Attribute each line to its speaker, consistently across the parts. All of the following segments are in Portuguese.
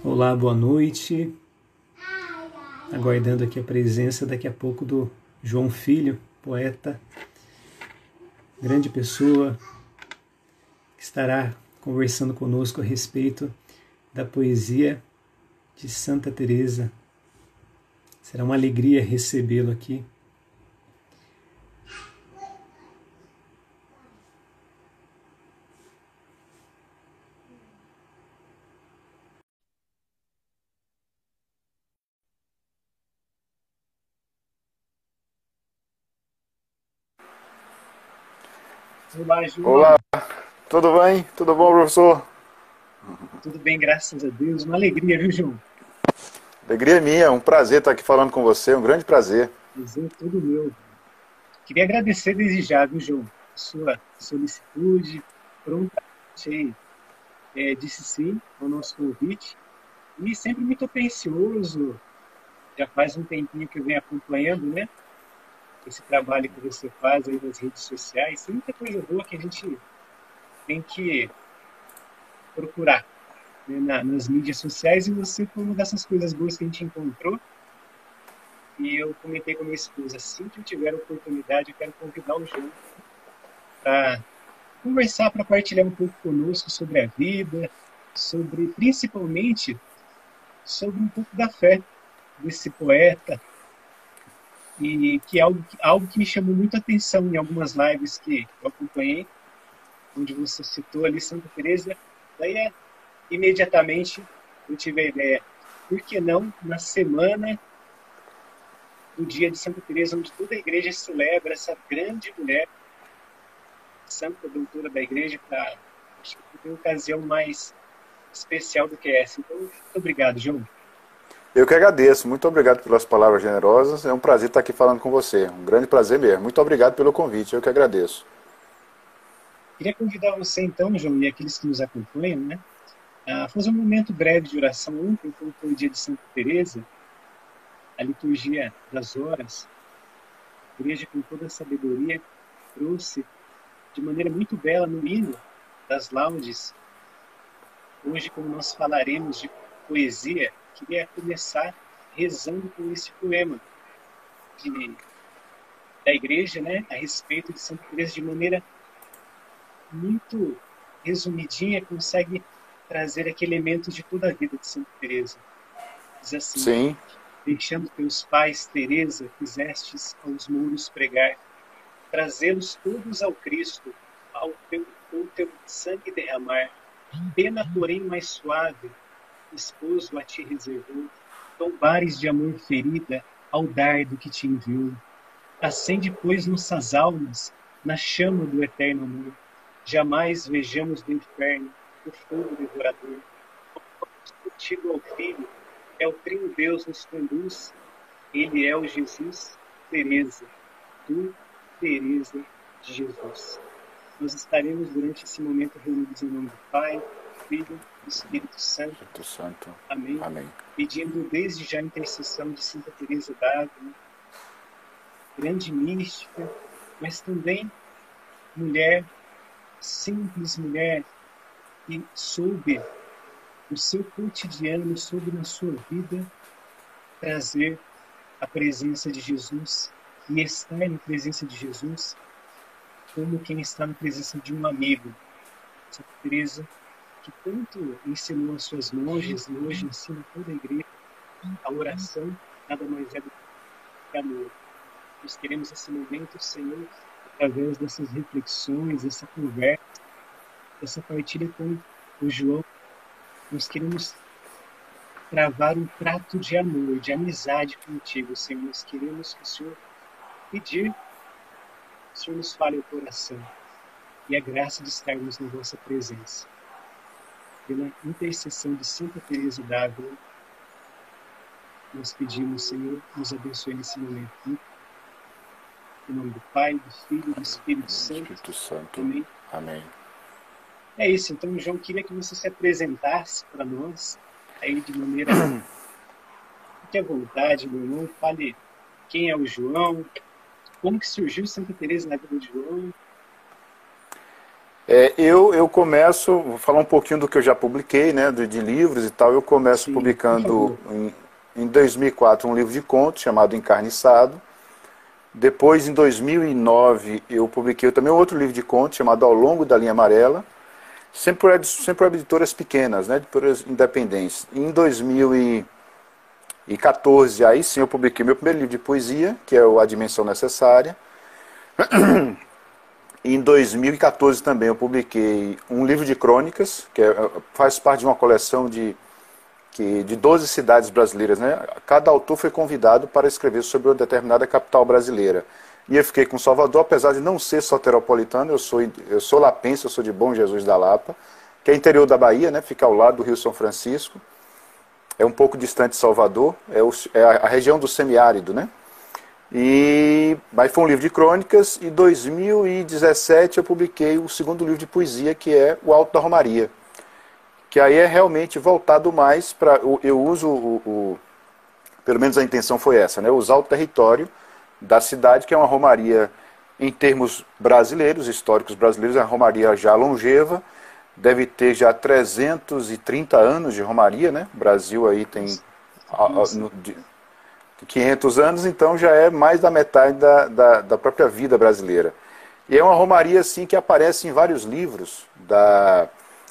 Speaker 1: Olá, boa noite. Aguardando aqui a presença daqui a pouco do João Filho, poeta, grande pessoa, que estará conversando conosco a respeito da poesia de Santa Teresa. Será uma alegria recebê-lo aqui.
Speaker 2: Olá, João.
Speaker 3: Olá, tudo bem? Tudo bom, professor?
Speaker 2: Tudo bem, graças a Deus. Uma alegria, viu, João?
Speaker 3: Alegria minha, um prazer estar aqui falando com você, um grande prazer.
Speaker 2: Prazer todo meu. Queria agradecer desde já, viu, João? Sua solicitude, prontamente aí, disse sim ao nosso convite. E sempre muito atencioso. Já faz um tempinho que eu venho acompanhando, né? Esse trabalho que você faz aí nas redes sociais. Tem muita coisa boa que a gente tem que procurar, né, nas mídias sociais. E você foi uma dessas coisas boas que a gente encontrou. E eu comentei com a minha esposa, assim que eu tiver a oportunidade, eu quero convidar o João para conversar, para partilhar um pouco conosco sobre a vida, sobre, principalmente, sobre um pouco da fé desse poeta, e que é algo que me chamou muita atenção em algumas lives que eu acompanhei, onde você citou ali Santa Teresa. Daí, imediatamente, eu tive a ideia, por que não, na semana do dia de Santa Teresa, onde toda a igreja celebra essa grande mulher, santa doutora da igreja, para acho que não tem ocasião mais especial do que essa. Então, muito obrigado, João.
Speaker 3: Eu que agradeço, muito obrigado pelas palavras generosas, é um prazer estar aqui falando com você, um grande prazer mesmo. Muito obrigado pelo convite, eu que agradeço.
Speaker 2: Queria convidar você, então, João, e aqueles que nos acompanham, né, a fazer um momento breve de oração ontem, como foi o dia de Santa Teresa, a liturgia das horas, a igreja com toda a sabedoria trouxe de maneira muito bela no hino das laudes. Hoje, como nós falaremos de poesia, queria começar rezando com esse poema de, da igreja, né, a respeito de Santa Teresa, de maneira muito resumidinha, consegue trazer aquele elemento de toda a vida de Santa Teresa. Diz assim:
Speaker 3: Sim,
Speaker 2: deixando teus pais, Teresa, quisestes aos muros pregar, trazê-los todos ao Cristo, o teu sangue derramar, pena, porém, mais suave, esposo a ti reservou, tombares de amor ferida ao dardo que te enviou. Acende, pois, nossas almas na chama do eterno amor. Jamais vejamos do inferno o fogo devorador. Contigo ao Filho, é o Trino Deus nos conduz. Ele é o Jesus, Teresa. Tu, Teresa de Jesus. Nós estaremos durante esse momento reunidos em nome do Pai, do Filho e do Espírito Santo.
Speaker 3: Espírito Santo,
Speaker 2: Amém.
Speaker 3: amém.
Speaker 2: Pedindo desde já a intercessão de Santa Teresa d'Ávila, grande mística, mas também mulher simples, mulher que soube no seu cotidiano, soube na sua vida trazer a presença de Jesus e estar na presença de Jesus como quem está na presença de um amigo. Santa Teresa, que tanto ensinou às suas monjas e hoje ensina toda a igreja, a oração nada mais é do que amor. Nós queremos esse momento, Senhor, através dessas reflexões, dessa conversa, dessa partilha com o João, nós queremos travar um prato de amor, de amizade contigo, Senhor. Nós queremos que o Senhor pedir, que o Senhor nos fale o coração e a graça de estarmos na vossa presença. Pela intercessão de Santa Teresa d'Ávila, nós pedimos, Senhor, nos abençoe nesse momento. Em nome do Pai, do Filho e do Espírito Santo.
Speaker 3: Espírito Santo,
Speaker 2: Amém.
Speaker 3: amém.
Speaker 2: É isso, então, João, queria que você se apresentasse para nós, aí de maneira, fique à vontade, meu irmão, fale quem é o João, como que surgiu Santa Teresa na vida de João.
Speaker 3: Eu começo, vou falar um pouquinho do que eu já publiquei, né, de livros e tal. Eu começo
Speaker 2: Sim,
Speaker 3: publicando em 2004 um livro de contos chamado Encarniçado. Depois, em 2009, eu publiquei também outro livro de contos chamado Ao Longo da Linha Amarela, sempre por editoras pequenas, né, editoras independentes. Em 2014, aí sim eu publiquei meu primeiro livro de poesia, que é o A Dimensão Necessária. Em 2014 também eu publiquei um livro de crônicas, que faz parte de uma coleção de 12 cidades brasileiras, né? Cada autor foi convidado para escrever sobre uma determinada capital brasileira. E eu fiquei com Salvador, apesar de não ser soteropolitano, eu sou lapense, eu sou de Bom Jesus da Lapa, que é interior da Bahia, né? Fica ao lado do Rio São Francisco. É um pouco distante de Salvador, é a região do semiárido, né? Mas foi um livro de crônicas, e em 2017 eu publiquei o segundo livro de poesia, que é O Alto da Romaria, que aí é realmente voltado mais para... Eu uso, pelo menos a intenção foi essa, né? Usar o território da cidade, que é uma romaria em termos brasileiros, históricos brasileiros, é uma romaria já longeva, deve ter já 330 anos de romaria, né? O Brasil aí tem 500 anos, então já é mais da metade da própria vida brasileira. E é uma romaria assim que aparece em vários livros,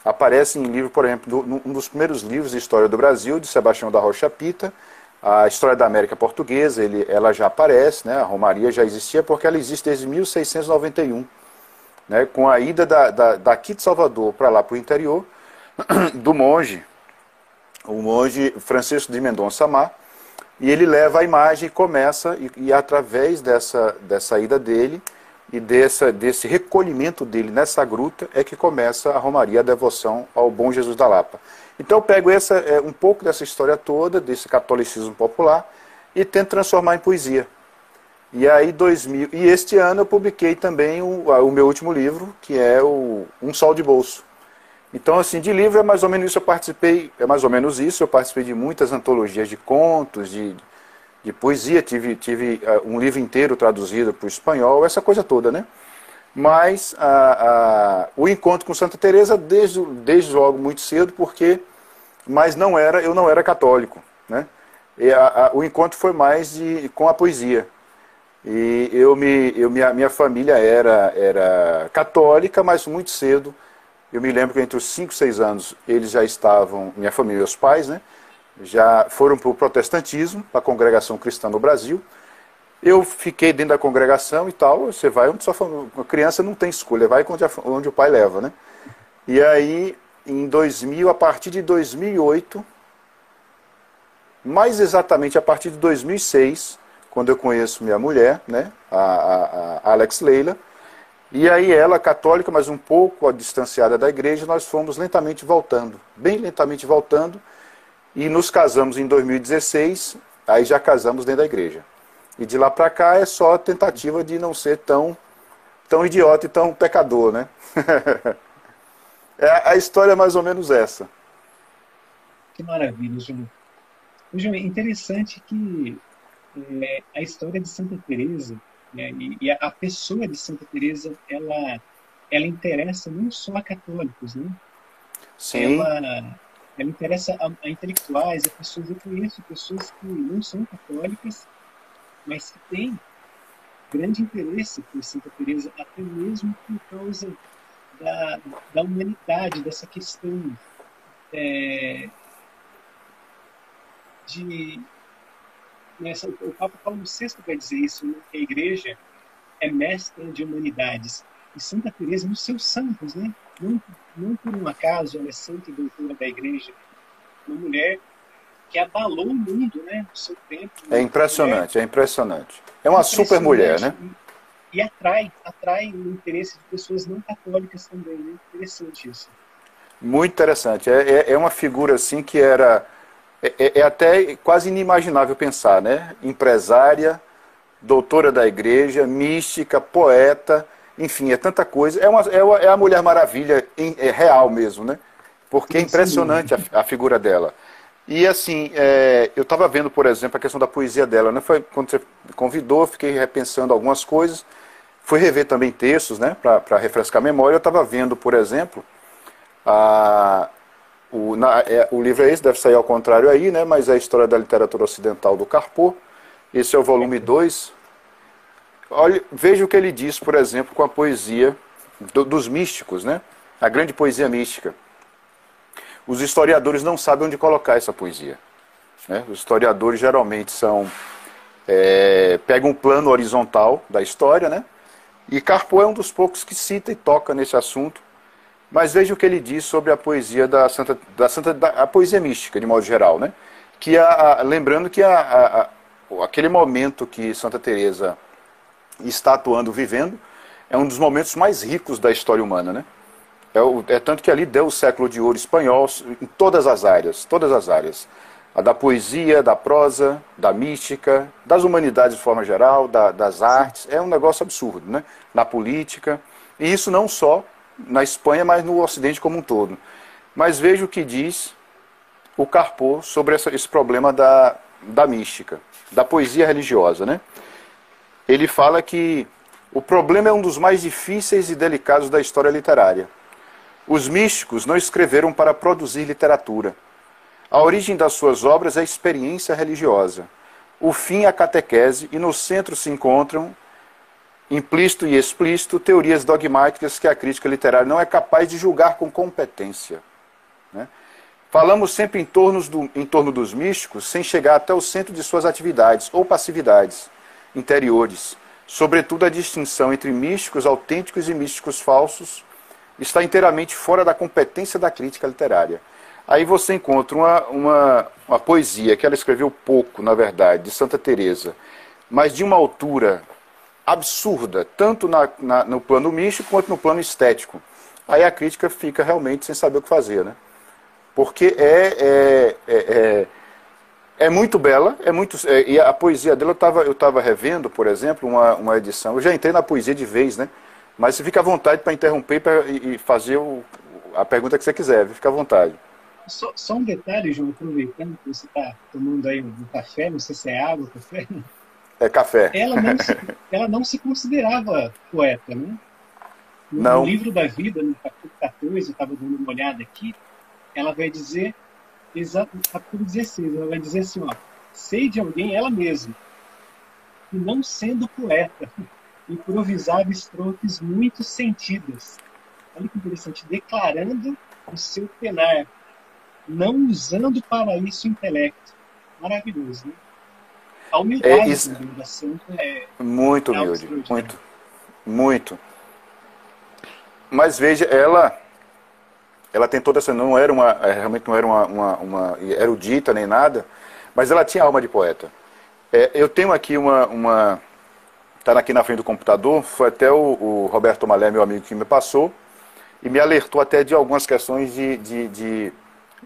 Speaker 3: aparece em livro, por exemplo, um dos primeiros livros de história do Brasil, de Sebastião da Rocha Pita, a História da América Portuguesa, ela já aparece, né? A romaria já existia porque ela existe desde 1691, né? Com a ida daqui de Salvador para lá para o interior, do monge, o monge Francisco de Mendonça Mar, e ele leva a imagem e começa, e através dessa ida dele, e desse recolhimento dele nessa gruta, é que começa a romaria, a devoção ao Bom Jesus da Lapa. Então eu pego um pouco dessa história toda, desse catolicismo popular, e tento transformar em poesia. E aí, este ano eu publiquei também o meu último livro, que é Um Sol de Bolso. Então, assim, de livro é mais ou menos isso, eu participei de muitas antologias de contos, de poesia, tive um livro inteiro traduzido para o espanhol, essa coisa toda, né? Mas o encontro com Santa Teresa desde logo muito cedo, mas eu não era católico, né? O encontro foi mais com a poesia. E minha família era católica, mas muito cedo. Eu me lembro que entre os 5 e 6 anos eles já estavam, minha família e meus pais, né? Já foram para o protestantismo, para a congregação cristã no Brasil. Eu fiquei dentro da congregação e tal, você vai onde a criança não tem escolha, vai onde o pai leva, né? E aí, a partir de 2008, mais exatamente a partir de 2006, quando eu conheço minha mulher, né, a Alex Leila, e aí ela, católica, mas um pouco distanciada da igreja, nós fomos lentamente voltando, bem lentamente voltando, e nos casamos em 2016, aí já casamos dentro da igreja. E de lá para cá é só tentativa de não ser tão idiota e tão pecador, né? A história é mais ou menos essa.
Speaker 2: Que maravilha, Júlio. Júlio, é interessante que a história de Santa Teresa, né, e a pessoa de Santa Teresa, ela interessa não só a católicos, né?
Speaker 3: Sim.
Speaker 2: Ela interessa a intelectuais, a pessoas. Eu conheço pessoas que não são católicas, mas que têm grande interesse por Santa Teresa, até mesmo por causa da humanidade, dessa questão o Papa Paulo VI vai dizer isso, né, que a Igreja é mestra de humanidades. E Santa Teresa, nos seus santos, né? Não por um acaso ela é santa e doutora da Igreja, uma mulher que abalou o mundo, né, no seu tempo.
Speaker 3: É impressionante, é impressionante. É uma super mulher, né?
Speaker 2: E atrai o interesse de pessoas não católicas também, né? Interessante isso.
Speaker 3: Muito interessante. É uma figura assim que é até quase inimaginável pensar, né? Empresária, doutora da igreja, mística, poeta, enfim, é tanta coisa. É a Mulher Maravilha real mesmo, né? Porque é impressionante a figura dela. E assim, eu estava vendo, por exemplo, a questão da poesia dela, né? Foi quando você convidou, fiquei repensando algumas coisas. fui rever também textos, né, para refrescar a memória. Eu estava vendo, por exemplo, o livro é esse, deve sair ao contrário aí, né, mas é a História da Literatura Ocidental do Carpo. Esse é o volume 2. Olha, veja o que ele diz, por exemplo, com a poesia dos místicos, né, a grande poesia mística. Os historiadores não sabem onde colocar essa poesia, né? Os historiadores geralmente pegam um plano horizontal da história, né? E Carpo é um dos poucos que cita e toca nesse assunto. Mas veja o que ele diz sobre a poesia a poesia mística, de modo geral, né? Lembrando que aquele momento que Santa Teresa está atuando, vivendo, é um dos momentos mais ricos da história humana, né? Tanto que ali deu o século de ouro espanhol em todas as áreas, A da poesia, da prosa, da mística, das humanidades de forma geral, das artes. É um negócio absurdo, né? Na política. E isso não só na Espanha, mas no Ocidente como um todo. Mas veja o que diz o Carpo sobre esse problema da mística, da poesia religiosa, né? Ele fala que o problema é um dos mais difíceis e delicados da história literária. Os místicos não escreveram para produzir literatura. A origem das suas obras é a experiência religiosa. O fim é a catequese, e no centro se encontram, implícito e explícito, teorias dogmáticas que a crítica literária não é capaz de julgar com competência, né? Falamos sempre em torno dos místicos, sem chegar até o centro de suas atividades ou passividades interiores. Sobretudo, a distinção entre místicos autênticos e místicos falsos está inteiramente fora da competência da crítica literária. Aí você encontra uma poesia que ela escreveu pouco, na verdade, de Santa Teresa, mas de uma altura absurda, tanto no plano místico quanto no plano estético. Aí a crítica fica realmente sem saber o que fazer, né? Porque é muito bela, e a poesia dela, eu estava revendo, por exemplo, uma edição. Eu já entrei na poesia de vez, né? Mas você fica à vontade para interromper e fazer a pergunta que você quiser, fica à vontade.
Speaker 2: Só um detalhe, João, aproveitando que você está tomando aí um café, não sei se é água, café.
Speaker 3: É café.
Speaker 2: Ela não se considerava poeta, né?
Speaker 3: Não.
Speaker 2: No livro da vida, no capítulo 14, eu estava dando uma olhada aqui, ela vai dizer, no capítulo 16, ela vai dizer assim, ó, sei de alguém, ela mesma, que não sendo poeta, improvisava estrofes muito sentidas. Olha que interessante, declarando o seu penar, não usando para isso o intelecto. Maravilhoso, né? A humildade da santa
Speaker 3: muito humilde, muito. Mas veja, ela tem toda essa, realmente não era uma erudita nem nada, mas ela tinha alma de poeta. Eu tenho aqui está aqui na frente do computador, foi até o Roberto Malé, meu amigo, que me passou, e me alertou até de algumas questões de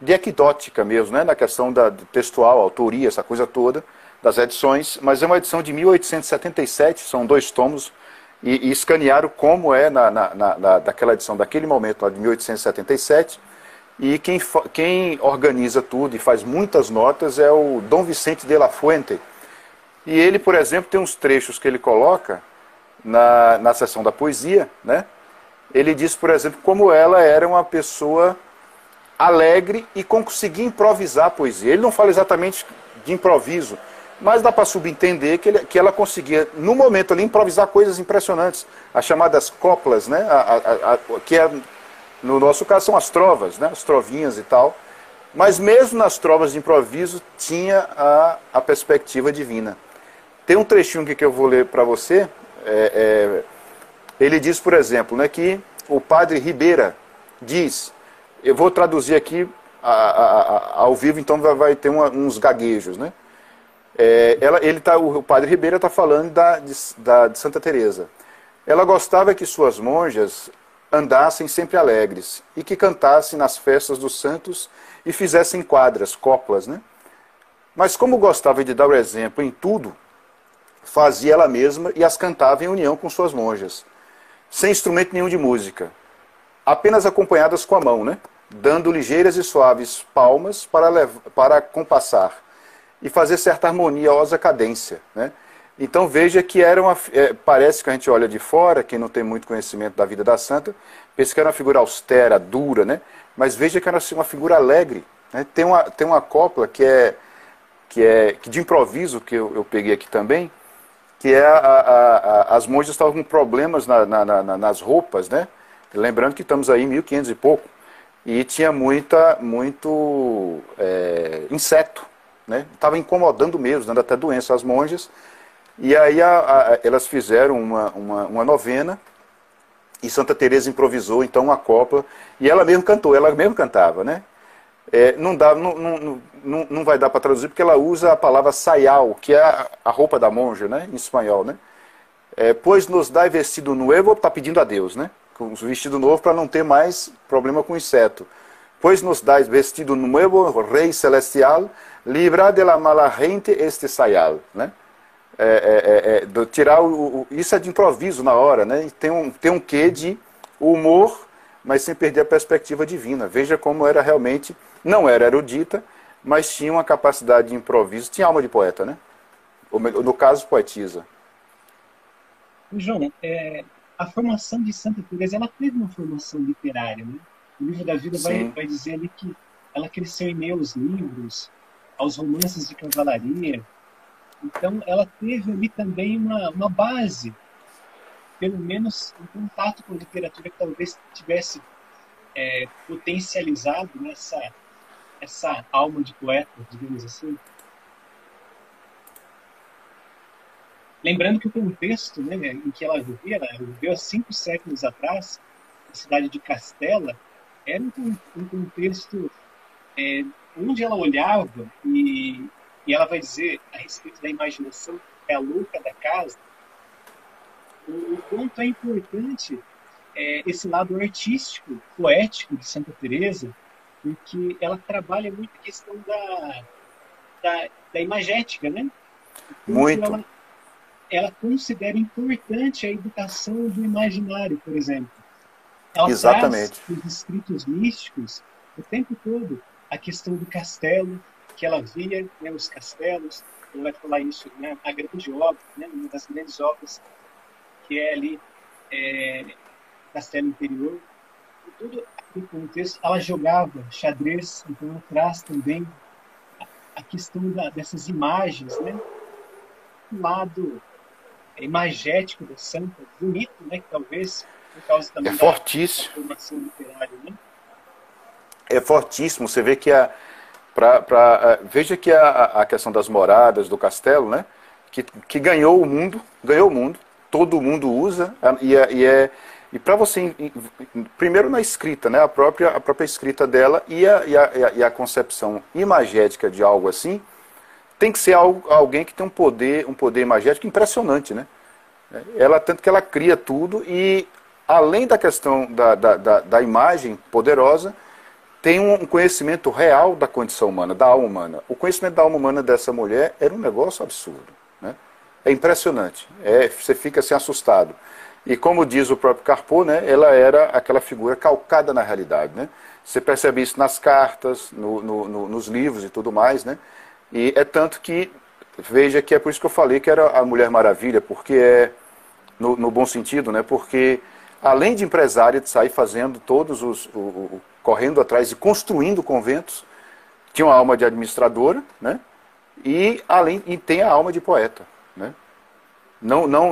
Speaker 3: equidótica mesmo, né? Na questão da textual, autoria, essa coisa toda, das edições, mas é uma edição de 1877, são 2 tomos, e escanearam como é daquela edição, daquele momento, lá de 1877, e quem organiza tudo e faz muitas notas é o Dom Vicente de la Fuente. E ele, por exemplo, tem uns trechos que ele coloca na seção da poesia, né? Ele diz, por exemplo, como ela era uma pessoa alegre e conseguia improvisar a poesia. Ele não fala exatamente de improviso, mas dá para subentender que ela conseguia, no momento ali, improvisar coisas impressionantes. As chamadas coplas, né? Que no nosso caso são as trovas, né? As trovinhas e tal. Mas mesmo nas trovas de improviso tinha a perspectiva divina. Tem um trechinho aqui que eu vou ler para você. Ele diz, por exemplo, né, que o padre Ribeira diz, eu vou traduzir aqui ao vivo, então vai ter uns gaguejos, né? O padre Ribeira está falando de Santa Teresa. Ela gostava que suas monjas andassem sempre alegres e que cantassem nas festas dos santos e fizessem quadras, coplas, né? Mas como gostava de dar o exemplo em tudo, fazia ela mesma e as cantava em união com suas monjas, sem instrumento nenhum de música, apenas acompanhadas com a mão, né? Dando ligeiras e suaves palmas para compassar e fazer certa harmoniosa cadência, né? Então veja que era parece que a gente olha de fora, quem não tem muito conhecimento da vida da santa, pensa que era uma figura austera, dura, né? Mas veja que era assim, uma figura alegre. Né? Tem uma copla que de improviso, que eu peguei aqui também, que é as monjas estavam com problemas nas roupas, né? Lembrando que estamos aí em 1500 e pouco, e tinha muito inseto, né? Estava incomodando mesmo, dando até doença às monjas. E aí elas fizeram uma novena, e Santa Teresa improvisou então uma copla, e ela mesma cantou, ela mesma cantava, né? Não vai dar para traduzir, porque ela usa a palavra sayal, que é a roupa da monja, né? Em espanhol, né? Pois nos dai vestido novo, está pedindo a Deus, né? Com vestido novo para não ter mais problema com inseto. Pois nos dai vestido novo, Rei Celestial, libra de la mala gente este sayal, né? Tirar isso é de improviso na hora, né? E tem um quê de humor, mas sem perder a perspectiva divina. Veja como era realmente, não era erudita, mas tinha uma capacidade de improviso, tinha alma de poeta, né? No caso, poetisa.
Speaker 2: João, a formação de Santa Teresa, ela teve uma formação literária, né? O livro da vida vai dizer ali que ela cresceu em meio aos livros, aos romances de cavalaria. Então, ela teve ali também uma base, pelo menos um contato com a literatura que talvez tivesse potencializado essa alma de poeta, digamos assim. Lembrando que o contexto, né, em que ela viveu há 5 séculos atrás, na cidade de Castela, era um contexto onde ela olhava e ela vai dizer a respeito da imaginação, que é a louca da casa, o quanto é importante esse lado artístico, poético de Santa Teresa, porque ela trabalha muito a questão da imagética, né?
Speaker 3: Muito.
Speaker 2: Ela considera importante a educação do imaginário, por exemplo. Ela
Speaker 3: Exatamente.
Speaker 2: traz os escritos místicos o tempo todo a questão do castelo, que ela via, né, os castelos, ela vai falar isso, né, a grande obra, né, uma das grandes obras, que é ali Castelo Interior. E todo aquele contexto, ela jogava xadrez, então ela traz também a questão dessas imagens, né, um lado imagético da santa, bonito, né, que talvez por causa também da formação literária, né?
Speaker 3: É fortíssimo. Você vê que veja que a questão das moradas do castelo, né, que ganhou o mundo, todo mundo usa, e para você, primeiro na escrita, né, a própria escrita dela e a concepção imagética de algo assim, tem que ser alguém que tem um poder imagético impressionante, né? Tanto que ela cria tudo, e além da questão da imagem poderosa, tem um conhecimento real da condição humana, da alma humana. O conhecimento da alma humana dessa mulher era um negócio absurdo, né? É impressionante. Você fica assim assustado. E como diz o próprio Carpo, né, ela era aquela figura calcada na realidade, né? Você percebe isso nas cartas, nos livros e tudo mais, né? E é tanto que, veja que é por isso que eu falei que era a Mulher Maravilha, porque no bom sentido, né? Porque além de empresária, de sair fazendo correndo atrás e construindo conventos, tinha uma alma de administradora, né? E tem a alma de poeta, né?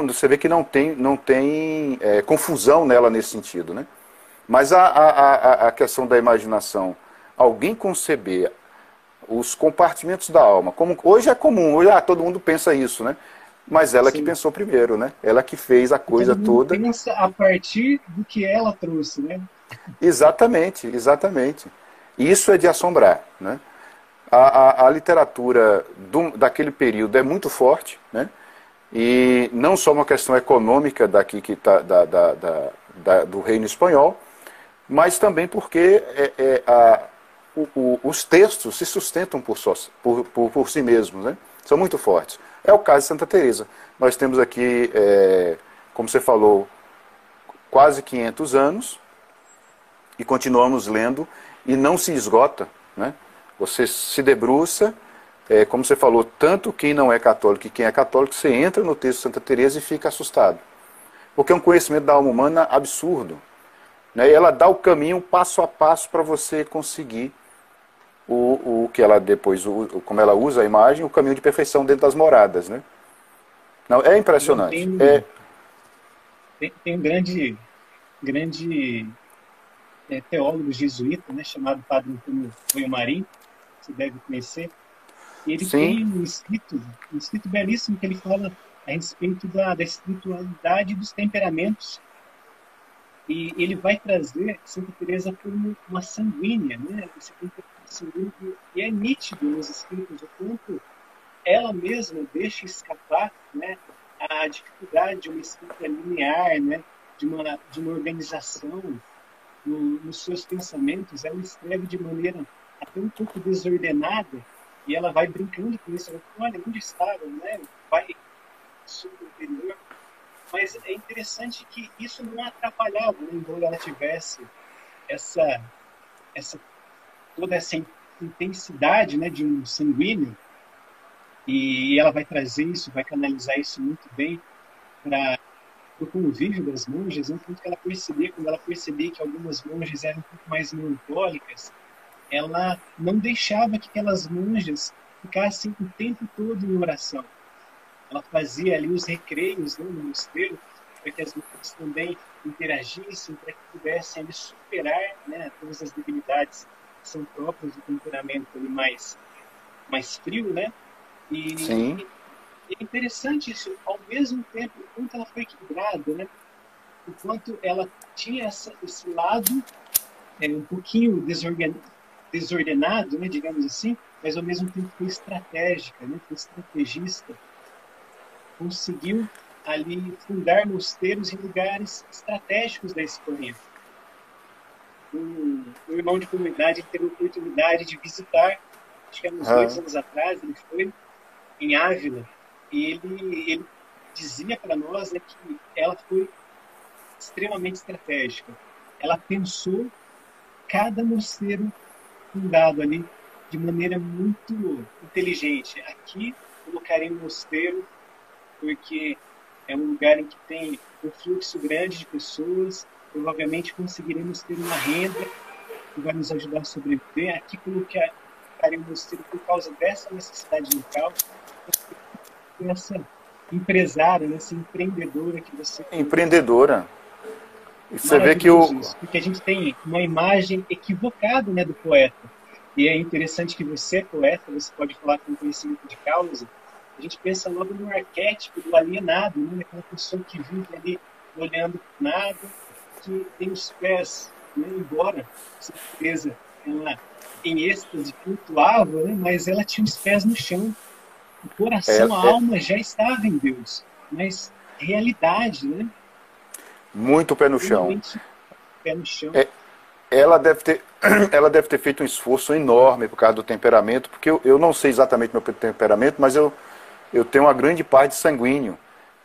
Speaker 3: Você vê que não tem confusão nela nesse sentido, né? Mas a questão da imaginação, alguém conceber os compartimentos da alma, como hoje é comum, hoje todo mundo pensa isso, né? Mas ela que pensou primeiro, né? Ela que fez a coisa toda.
Speaker 2: Pensa a partir do que ela trouxe, né?
Speaker 3: Exatamente, exatamente. Isso é de assombrar, né? A literatura daquele período é muito forte, né? E não só uma questão econômica daqui do reino espanhol, mas também porque os textos se sustentam por si mesmos, né? São muito fortes. É o caso de Santa Teresa. Nós temos aqui, como você falou, quase 500 anos e continuamos lendo e não se esgota, né? Você se debruça, como você falou, tanto quem não é católico e quem é católico, você entra no texto de Santa Teresa e fica assustado. Porque é um conhecimento da alma humana absurdo. Né? E ela dá o caminho passo a passo para você conseguir o que ela depois, como ela usa a imagem, o caminho de perfeição dentro das moradas. Né? Não, é impressionante.
Speaker 2: Tem um grande teólogo jesuíta, né, chamado Padre Antônio Marim, você deve conhecer. Ele
Speaker 3: Sim.
Speaker 2: tem um escrito belíssimo que ele fala a respeito da espiritualidade dos temperamentos. E ele vai trazer Santa Teresa como uma sanguínea, né? Esse temperamento sanguíneo, e é nítido nos escritos o quanto ela mesma deixa escapar, né, a dificuldade de uma escrita linear, né, de uma organização nos seus pensamentos. Ela escreve de maneira até um pouco desordenada, e ela vai brincando com isso. Ela fala, olha, onde estava, né? Vai superior. Mas é interessante que isso não atrapalhava, né? Embora ela tivesse toda essa intensidade, né, de um sanguíneo, e ela vai trazer isso, vai canalizar isso muito bem para o convívio das monjas, né? Tanto que quando ela percebia que algumas monjas eram um pouco mais melancólicas, ela não deixava que aquelas monjas ficassem o tempo todo em oração. Ela fazia ali os recreios, né, no mosteiro, para que as mulheres também interagissem, para que pudessem ali superar, né, todas as debilidades que são próprias do temperamento ali mais frio, né?
Speaker 3: Sim.
Speaker 2: E é interessante isso, ao mesmo tempo, o quanto ela foi equilibrada, né? O quanto ela tinha esse lado um pouquinho desordenado, né, digamos assim, mas ao mesmo tempo foi estratégica, né, foi estrategista. Conseguiu ali fundar mosteiros em lugares estratégicos da Espanha. Um irmão de comunidade teve a oportunidade de visitar, acho que há uns 2 anos atrás, ele foi em Ávila, e ele dizia para nós, né, que ela foi extremamente estratégica. Ela pensou cada mosteiro fundado ali de maneira muito inteligente. Aqui colocarei um mosteiro porque é um lugar em que tem um fluxo grande de pessoas, provavelmente conseguiremos ter uma renda que vai nos ajudar a sobreviver. Aqui colocarei um mosteiro por causa dessa necessidade local, essa empresária, essa empreendedora que você...
Speaker 3: Empreendedora. E você vê que
Speaker 2: porque a gente tem uma imagem equivocada, né, do poeta. E é interessante que você é poeta, você pode falar com conhecimento de causa. A gente pensa logo no arquétipo do alienado, né, daquela pessoa que vive ali olhando para nada, que tem os pés, né, embora essa Teresa, ela em êxtase flutuava, né, mas ela tinha os pés no chão. O coração, a alma já estava em Deus, mas realidade, né?
Speaker 3: Muito pé no chão.
Speaker 2: Pé no chão.
Speaker 3: Ela deve ter feito um esforço enorme por causa do temperamento, porque eu não sei exatamente meu temperamento, mas eu tenho uma grande parte sanguíneo.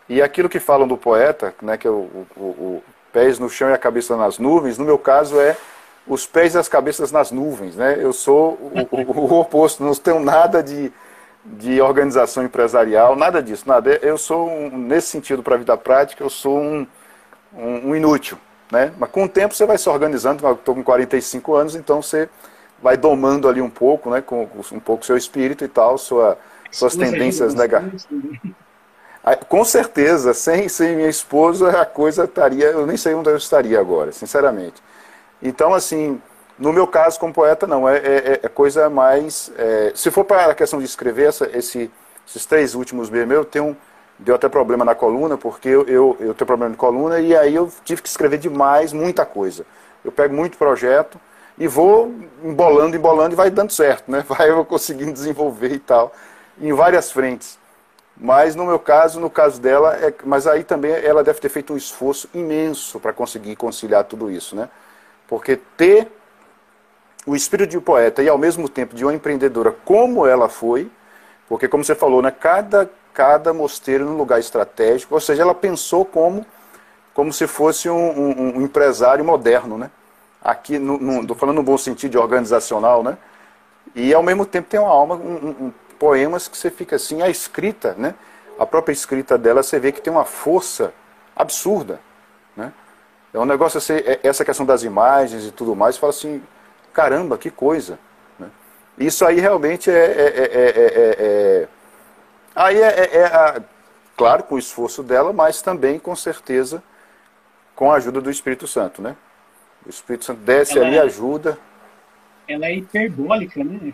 Speaker 3: E aquilo que falam do poeta, né, que é o pés no chão e a cabeça nas nuvens, no meu caso é os pés e as cabeças nas nuvens. Né? Eu sou o oposto, não tenho nada de organização empresarial, nada disso, nada. Eu sou, nesse sentido, para a vida prática, eu sou um inútil. Né? Mas com o tempo você vai se organizando, eu estou com 45 anos, então você vai domando ali um pouco, né, com um pouco seu espírito e tal, suas tendências negativas. Com certeza, sem minha esposa a coisa estaria, eu nem sei onde eu estaria agora, sinceramente. Então, assim, no meu caso como poeta não, é coisa mais... se for para a questão de escrever, esses 3 últimos meus, deu até problema na coluna, porque eu tenho problema de coluna, e aí eu tive que escrever demais, muita coisa. Eu pego muito projeto e vou embolando e vai dando certo, né? Eu vou conseguindo desenvolver e tal, em várias frentes. Mas no meu caso, no caso dela, mas aí também ela deve ter feito um esforço imenso para conseguir conciliar tudo isso, né? Porque ter o espírito de um poeta e ao mesmo tempo de uma empreendedora como ela foi, porque como você falou, né, cada mosteiro num lugar estratégico, ou seja, ela pensou como se fosse um empresário moderno, né? Aqui, estou falando no bom sentido de organizacional, né? E ao mesmo tempo tem uma alma poemas que você fica assim, a escrita, né? A própria escrita dela, você vê que tem uma força absurda, né? É um negócio assim, essa questão das imagens e tudo mais, você fala assim, caramba, que coisa, né? Isso aí realmente claro, com o esforço dela, mas também, com certeza, com a ajuda do Espírito Santo, né? O Espírito Santo desce ali e ajuda.
Speaker 2: Ela é hiperbólica, né?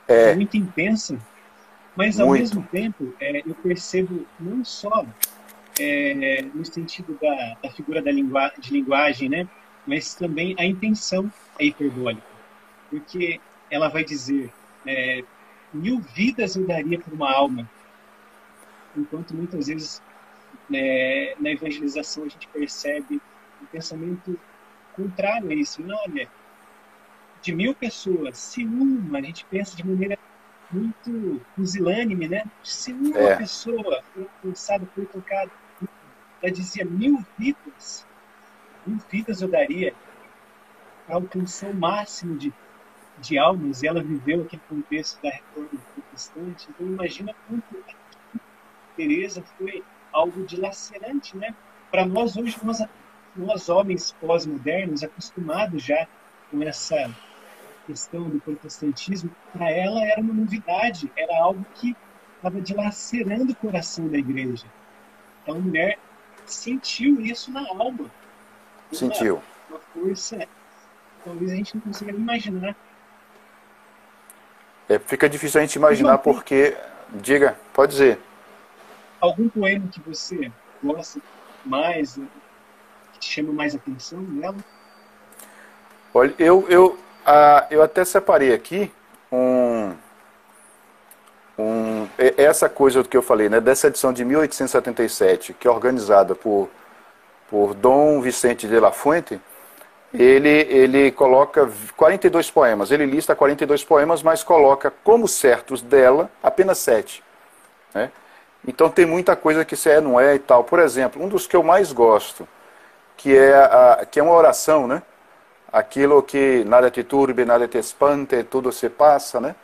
Speaker 3: É
Speaker 2: muito intensa, mas ao
Speaker 3: muito.
Speaker 2: mesmo tempo eu percebo não só no sentido da figura de linguagem, né? Mas também a intenção é hiperbólica, porque ela vai dizer 1000 vidas eu daria por uma alma, enquanto muitas vezes na evangelização a gente percebe um pensamento contrário a isso. Não, olha, de 1000 pessoas, se uma, a gente pensa de maneira muito pusilânime, né? Se uma pessoa foi alcançada, foi tocada, ela dizia 1000 vidas eu daria para alcançar o máximo de almas, e ela viveu aquele contexto da reforma protestante. Então imagina quanto Teresa foi algo dilacerante, né? Para nós hoje, nós homens pós-modernos, acostumados já com essa questão do protestantismo, para ela era uma novidade, era algo que estava dilacerando o coração da igreja. Então a mulher sentiu isso na alma.
Speaker 3: Sentiu.
Speaker 2: Uma força, talvez a gente não consiga nem imaginar.
Speaker 3: Fica difícil a gente imaginar porque... Diga, pode dizer.
Speaker 2: Algum poema que você gosta mais, que te chama mais atenção nela?
Speaker 3: Olha, eu até separei aqui essa coisa que eu falei, né, dessa edição de 1877, que é organizada por Dom Vicente de la Fuente. Ele coloca 42 poemas, ele lista 42 poemas, mas coloca como certos dela apenas 7, né? Então tem muita coisa que se não é e tal. Por exemplo, um dos que eu mais gosto, que é uma oração, né? Aquilo que nada te turbe, nada te espante, tudo se passa, né?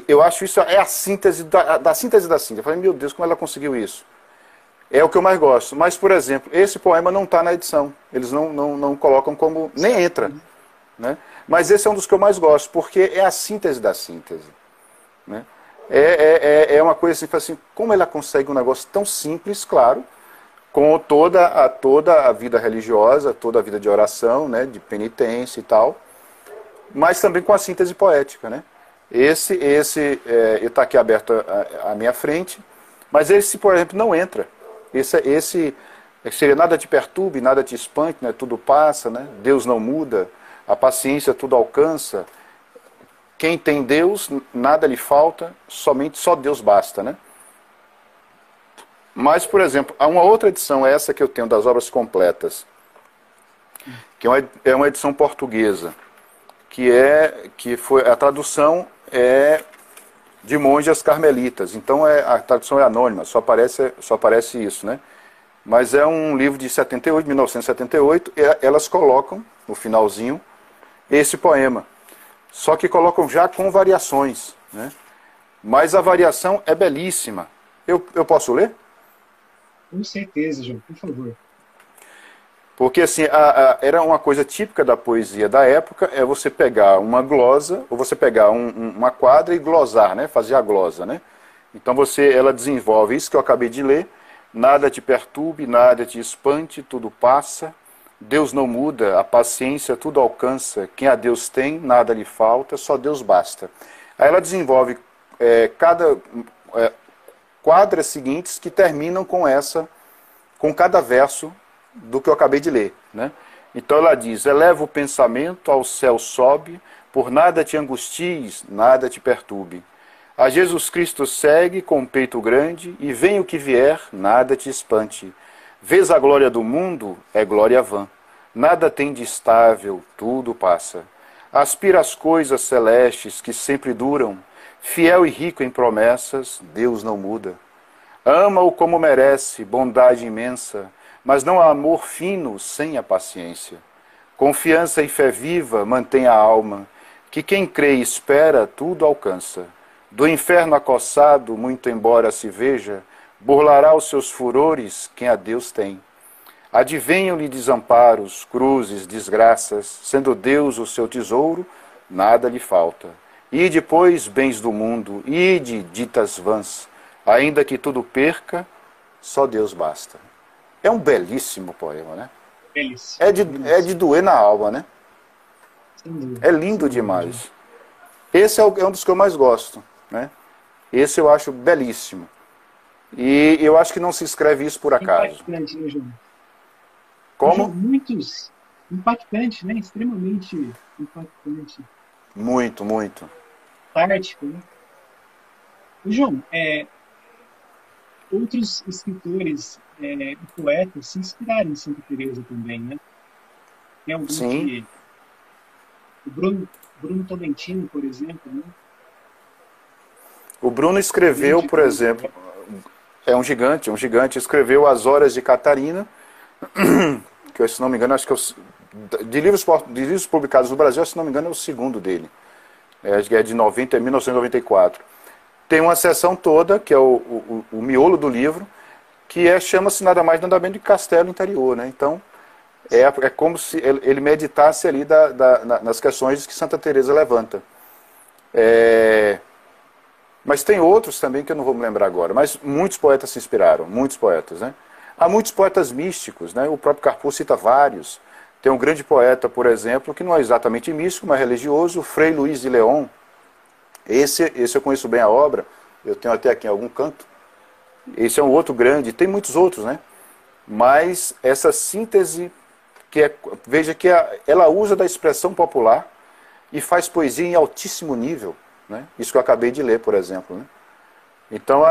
Speaker 3: Eu acho isso é a síntese da síntese da síntese. Eu falei, meu Deus, como ela conseguiu isso? É o que eu mais gosto. Mas, por exemplo, esse poema não está na edição. Eles não colocam como... Nem entra, né? Mas esse é um dos que eu mais gosto, porque é a síntese da síntese, né? É uma coisa assim, como ela consegue um negócio tão simples, claro, com toda a vida religiosa, toda a vida de oração, né, de penitência e tal, mas também com a síntese poética, né? Está aqui aberto à minha frente, mas esse, por exemplo, não entra. Esse seria nada te perturbe, nada te espante, né? Tudo passa, né? Deus não muda, a paciência tudo alcança. Quem tem Deus, nada lhe falta, só Deus basta, né? Mas, por exemplo, há uma outra edição, essa que eu tenho das obras completas, que é uma edição portuguesa, que foi a tradução de monjas carmelitas. Então a tradução é anônima, só aparece isso, né? Mas é um livro de 1978, e elas colocam no finalzinho esse poema. Só que colocam já com variações, né? Mas a variação é belíssima. Eu posso ler?
Speaker 2: Com certeza, João, por favor.
Speaker 3: Porque assim, era uma coisa típica da poesia da época, é você pegar uma glosa, ou você pegar uma quadra e glosar, né? Fazer a glosa, né? Então ela desenvolve isso que eu acabei de ler: nada te perturbe, nada te espante, tudo passa, Deus não muda, a paciência tudo alcança, quem a Deus tem, nada lhe falta, só Deus basta. Aí ela desenvolve quadras seguintes que terminam com cada verso do que eu acabei de ler, né? Então ela diz: eleva o pensamento, ao céu sobe, por nada te angusties, nada te perturbe. A Jesus Cristo segue com peito grande, e vem o que vier, nada te espante. Vês a glória do mundo, é glória vã. Nada tem de estável, tudo passa. Aspira as coisas celestes que sempre duram, fiel e rico em promessas, Deus não muda. Ama-o como merece, bondade imensa, mas não há amor fino sem a paciência. Confiança e fé viva mantém a alma, que quem crê e espera tudo alcança. Do inferno acossado, muito embora se veja, burlará os seus furores quem a Deus tem. Advenham-lhe desamparos, cruzes, desgraças, sendo Deus o seu tesouro, nada lhe falta. E depois, bens do mundo, ide, ditas vãs, ainda que tudo perca, só Deus basta. É um belíssimo poema, né?
Speaker 2: Belíssimo.
Speaker 3: É de doer na alma, né? É lindo demais. Esse é um dos que eu mais gosto, né? Esse eu acho belíssimo. E eu acho que não se escreve isso por acaso.
Speaker 2: Impactante, né, João?
Speaker 3: Como?
Speaker 2: João, muitos. Impactante, né? Extremamente impactante.
Speaker 3: Muito, muito.
Speaker 2: Catártico, né? João, outros escritores e poetas se inspiraram em Santa Teresa também, né? Tem algum
Speaker 3: Sim.
Speaker 2: que... O Bruno Tolentino, por exemplo, né?
Speaker 3: O Bruno escreveu, por exemplo, é um gigante, escreveu As Horas de Catarina, que, se não me engano, acho que de livros publicados no Brasil, se não me engano, é o segundo dele. Acho que é de 1994. Tem uma seção toda, que é o miolo do livro, que chama-se nada mais nada menos de Castelo Interior, né? Então, é como se ele meditasse ali nas questões que Santa Teresa levanta. Mas tem outros também que eu não vou me lembrar agora. Mas muitos poetas se inspiraram, muitos poetas, né? Há muitos poetas místicos, né? O próprio Carpo cita vários. Tem um grande poeta, por exemplo, que não é exatamente místico, mas religioso, Frei Luís de León. Esse eu conheço bem a obra, eu tenho até aqui em algum canto. Esse é um outro grande, tem muitos outros, né? Mas essa síntese, veja que ela usa da expressão popular e faz poesia em altíssimo nível, né? Isso que eu acabei de ler, por exemplo, né? Então,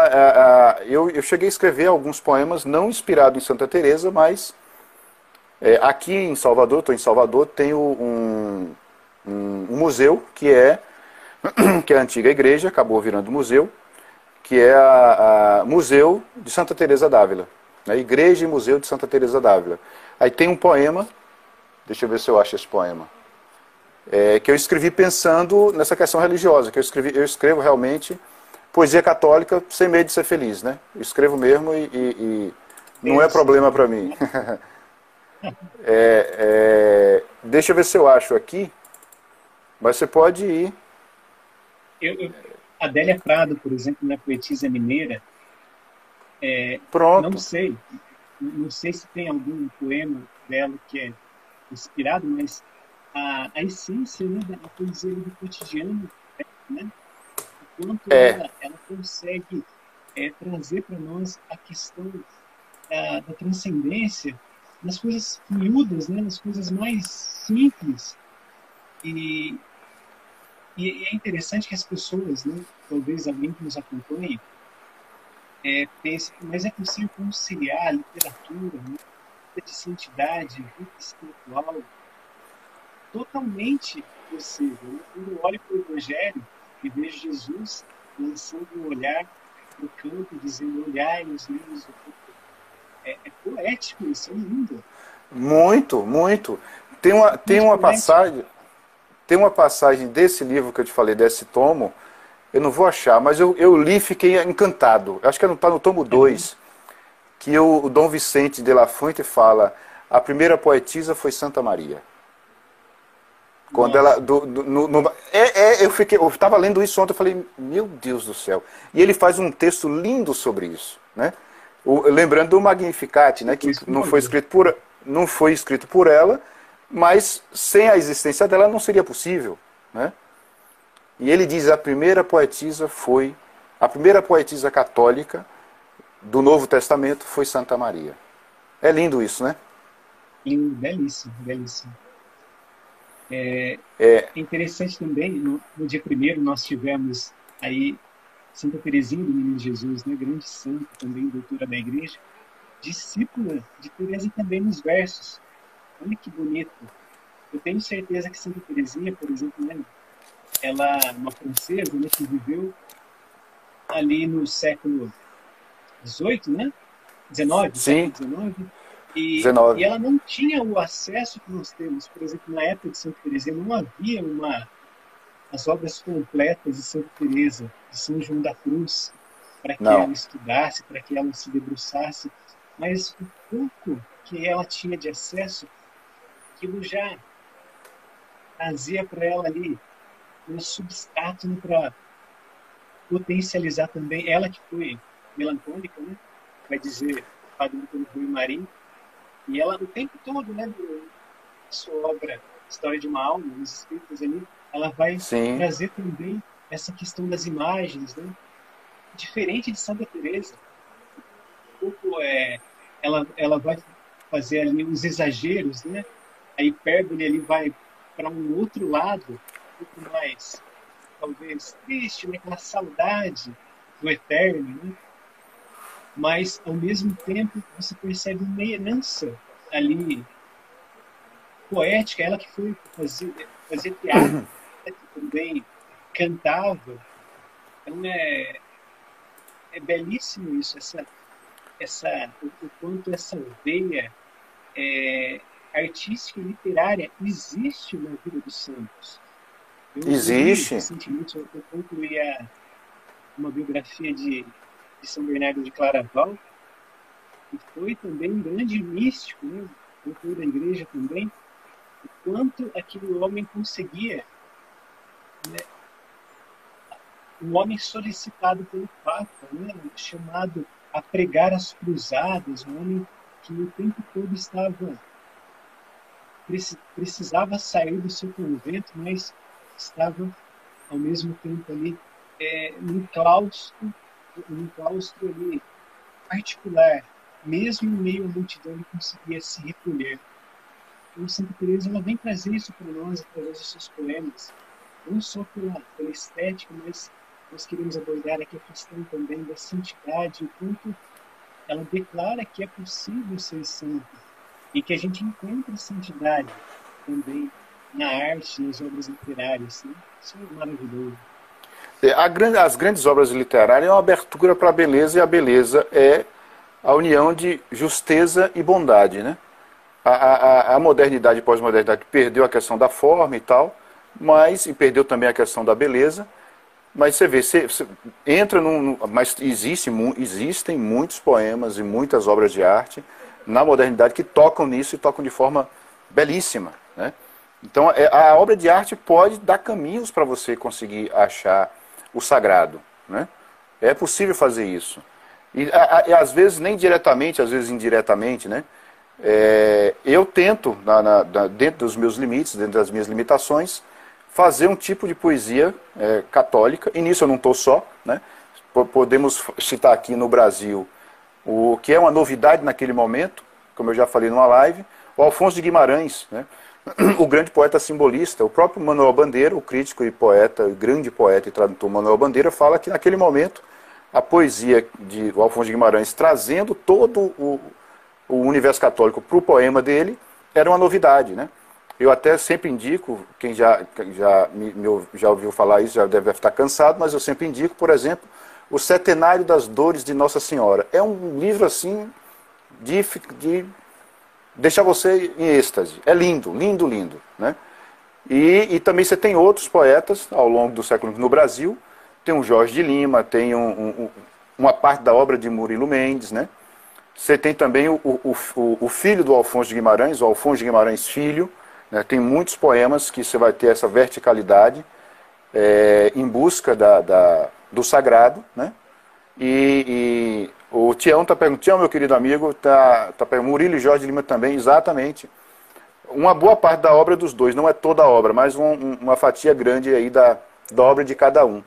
Speaker 3: eu cheguei a escrever alguns poemas não inspirados em Santa Teresa, mas aqui em Salvador, estou em Salvador, tem um museu que é a antiga igreja, acabou virando museu, que é a Museu de Santa Teresa d'Ávila, né? Igreja e Museu de Santa Teresa d'Ávila. Aí tem um poema, deixa eu ver se eu acho esse poema, que eu escrevi pensando nessa questão religiosa, que eu escrevo realmente poesia católica sem medo de ser feliz, né? Eu escrevo mesmo e não é problema para mim. Deixa eu ver se eu acho aqui, mas você pode ir.
Speaker 2: Adélia Prado, por exemplo, na poetisa mineira,
Speaker 3: Pronto.
Speaker 2: não sei se tem algum poema dela que é inspirado, mas a essência, né, da poesia do cotidiano, né, o quanto ela consegue trazer para nós a questão da transcendência nas coisas miúdas, né, nas coisas mais simples. E é interessante que as pessoas, né, talvez alguém que nos acompanhe, pense, mas é possível conciliar a literatura, né, vida de santidade, vida espiritual, totalmente possível. Né? Quando eu olho para o Evangelho e vejo Jesus lançando um olhar no campo, dizendo, olhai nos livros do campo. É poético isso, é lindo.
Speaker 3: Muito, muito. Tem uma passagem desse livro que eu te falei, desse tomo, eu não vou achar, mas eu li e fiquei encantado. Acho que está no tomo 2, que o Dom Vicente de La Fuente fala, a primeira poetisa foi Santa Maria. Quando ela... eu estava lendo isso ontem, eu falei, meu Deus do céu. E ele faz um texto lindo sobre isso, né? Lembrando do Magnificat, né? Que não foi escrito por ela, mas sem a existência dela não seria possível, né? E ele diz, a primeira poetisa católica do Novo Testamento foi Santa Maria. É lindo isso, né?
Speaker 2: Lindo, belíssimo, belíssimo. É interessante também, no dia 1º nós tivemos aí Santa Teresinha do Menino Jesus, né, grande santa, também doutora da igreja, discípula de Teresa também nos versos. Olha que bonito. Eu tenho certeza que Santa Teresinha, por exemplo, né, ela é uma francesa, né, que viveu ali no século XVIII, né? XIX,
Speaker 3: Sim.
Speaker 2: século XIX. E ela não tinha o acesso que nós temos. Por exemplo, na época de Santa Teresinha não havia uma as obras completas de Santa Teresa, de São João da Cruz, para que
Speaker 3: Não.
Speaker 2: ela estudasse, para que ela se debruçasse, mas o pouco que ela tinha de acesso, aquilo já trazia para ela ali um substrato para potencializar também, ela que foi melancólica, né? Vai dizer o Padre Antônio Rui Marim, e ela o tempo todo, né, sua obra História de uma Alma, nos escritos ali, ela vai
Speaker 3: Sim.
Speaker 2: trazer também essa questão das imagens, né? Diferente de Santa Teresa, ela vai fazer ali os exageros, né? A hipérbole ali vai para um outro lado, um pouco mais, talvez, triste, né? Aquela saudade do eterno, né? Mas, ao mesmo tempo, você percebe uma herança ali poética, ela que foi fazer teatro, né, que também cantava. Então é belíssimo isso, o quanto essa veia artística e literária existe na vida dos santos.
Speaker 3: Existe.
Speaker 2: Recentemente eu concluí uma biografia de São Bernardo de Claraval, que foi também um grande místico, né? Doutor da igreja também, o quanto aquele homem conseguia, né? Um homem solicitado pelo Papa, né? Chamado a pregar as cruzadas, um homem que o tempo todo precisava sair do seu convento, mas estava ao mesmo tempo ali num claustro ali particular, mesmo em meio à multidão ele conseguia se recolher. Então Santa Teresa ela vem trazer isso para nós através dos seus poemas, não só pela estética, mas nós queremos abordar aqui a questão também da santidade, o quanto ela declara que é possível ser santo e que a gente encontra santidade também na arte, nas obras literárias. Né? Isso é maravilhoso.
Speaker 3: As grandes obras literárias é uma abertura para a beleza, e a beleza é a união de justeza e bondade, né? A modernidade e pós-modernidade perdeu a questão da forma e tal, e perdeu também a questão da beleza, mas você vê, você entra mas existem muitos poemas e muitas obras de arte na modernidade que tocam nisso e tocam de forma belíssima, né? Então a obra de arte pode dar caminhos para você conseguir achar o sagrado, né? É possível fazer isso. E às vezes nem diretamente, às vezes indiretamente, né? Eu tento, dentro dos meus limites, dentro das minhas limitações, fazer um tipo de poesia católica, e nisso eu não estou só, né? Podemos citar aqui no Brasil o que é uma novidade naquele momento, como eu já falei numa live, o Alfonso de Guimarães, né? O grande poeta simbolista, o próprio Manuel Bandeira, o crítico e poeta, o grande poeta e tradutor Manuel Bandeira, fala que naquele momento a poesia de Alfonso de Guimarães, trazendo todo o universo católico para o poema dele, era uma novidade, né? Eu até sempre indico, quem já ouviu falar isso já deve estar cansado, mas eu sempre indico, por exemplo, O Setenário das Dores de Nossa Senhora. É um livro assim de deixar você em êxtase. É lindo, lindo, lindo, né? E também você tem outros poetas ao longo do século no Brasil. Tem o Jorge de Lima, tem uma parte da obra de Murilo Mendes, né? Você tem também o filho do Alfonso de Guimarães, o Alfonso de Guimarães Filho, né? Tem muitos poemas que você vai ter essa verticalidade em busca do sagrado, né? E o Tião está perguntando, Tião, meu querido amigo, tá perguntando, Murilo e Jorge de Lima também, exatamente. Uma boa parte da obra dos dois, não é toda a obra, mas uma fatia grande aí da obra de cada um.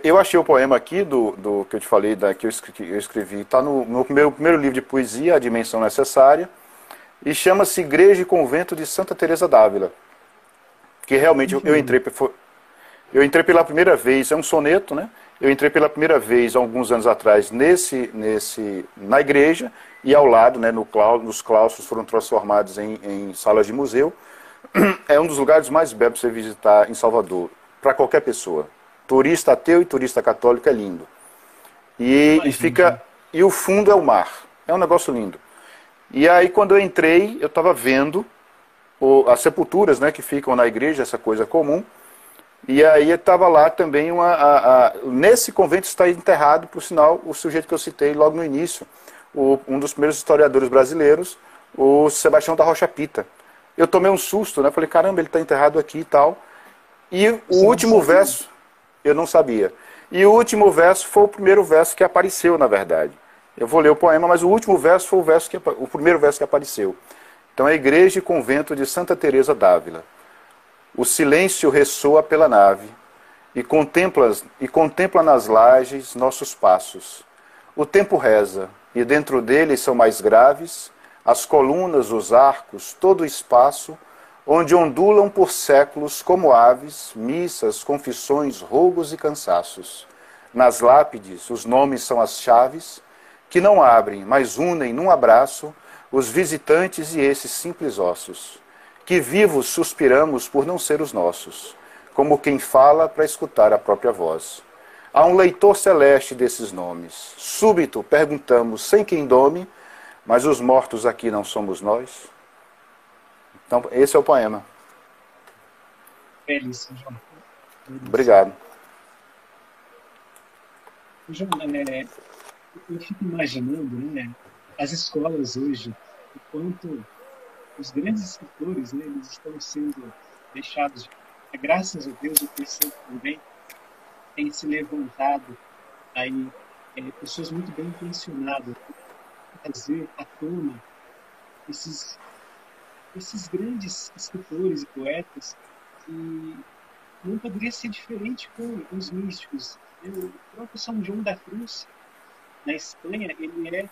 Speaker 3: Eu achei o poema aqui, do que eu te falei, que eu escrevi, está no meu primeiro livro de poesia, A Dimensão Necessária, e chama-se Igreja e Convento de Santa Teresa d'Ávila, que realmente eu entrei pela primeira vez, é um soneto, né? Eu entrei pela primeira vez, há alguns anos atrás, na igreja, e ao lado, né, nos claustros foram transformados em salas de museu. É um dos lugares mais belos para você visitar em Salvador, para qualquer pessoa. Turista ateu e turista católico, é lindo. E o fundo é o mar. É um negócio lindo. E aí, quando eu entrei, eu estava vendo as sepulturas, né, que ficam na igreja, essa coisa comum. E aí estava lá também nesse convento está enterrado, por sinal, o sujeito que eu citei logo no início, um dos primeiros historiadores brasileiros, o Sebastião da Rocha Pita. Eu tomei um susto, né? Falei, caramba, ele está enterrado aqui e tal. E o último verso, eu não sabia. E o último verso foi o primeiro verso que apareceu, na verdade. Eu vou ler o poema, mas o último verso foi o primeiro verso que apareceu. Então, a Igreja e Convento de Santa Teresa d'Ávila. O silêncio ressoa pela nave e contempla nas lajes nossos passos. O tempo reza e dentro dele são mais graves as colunas, os arcos, todo o espaço onde ondulam por séculos como aves, missas, confissões, rogos e cansaços. Nas lápides os nomes são as chaves que não abrem, mas unem num abraço os visitantes e esses simples ossos, que vivos suspiramos por não ser os nossos, como quem fala para escutar a própria voz. Há um leitor celeste desses nomes. Súbito perguntamos, sem quem dome, mas os mortos aqui não somos nós? Então, esse é o poema.
Speaker 2: Belíssimo, João.
Speaker 3: Obrigado.
Speaker 2: João, eu fico imaginando, né, as escolas hoje, o quanto os grandes escritores, né, eles estão sendo deixados, graças a Deus, o terceiro também tem se levantado aí, pessoas muito bem intencionadas, trazer à tona esses grandes escritores e poetas, e não poderia ser diferente com os místicos. O próprio São João da Cruz, na Espanha, ele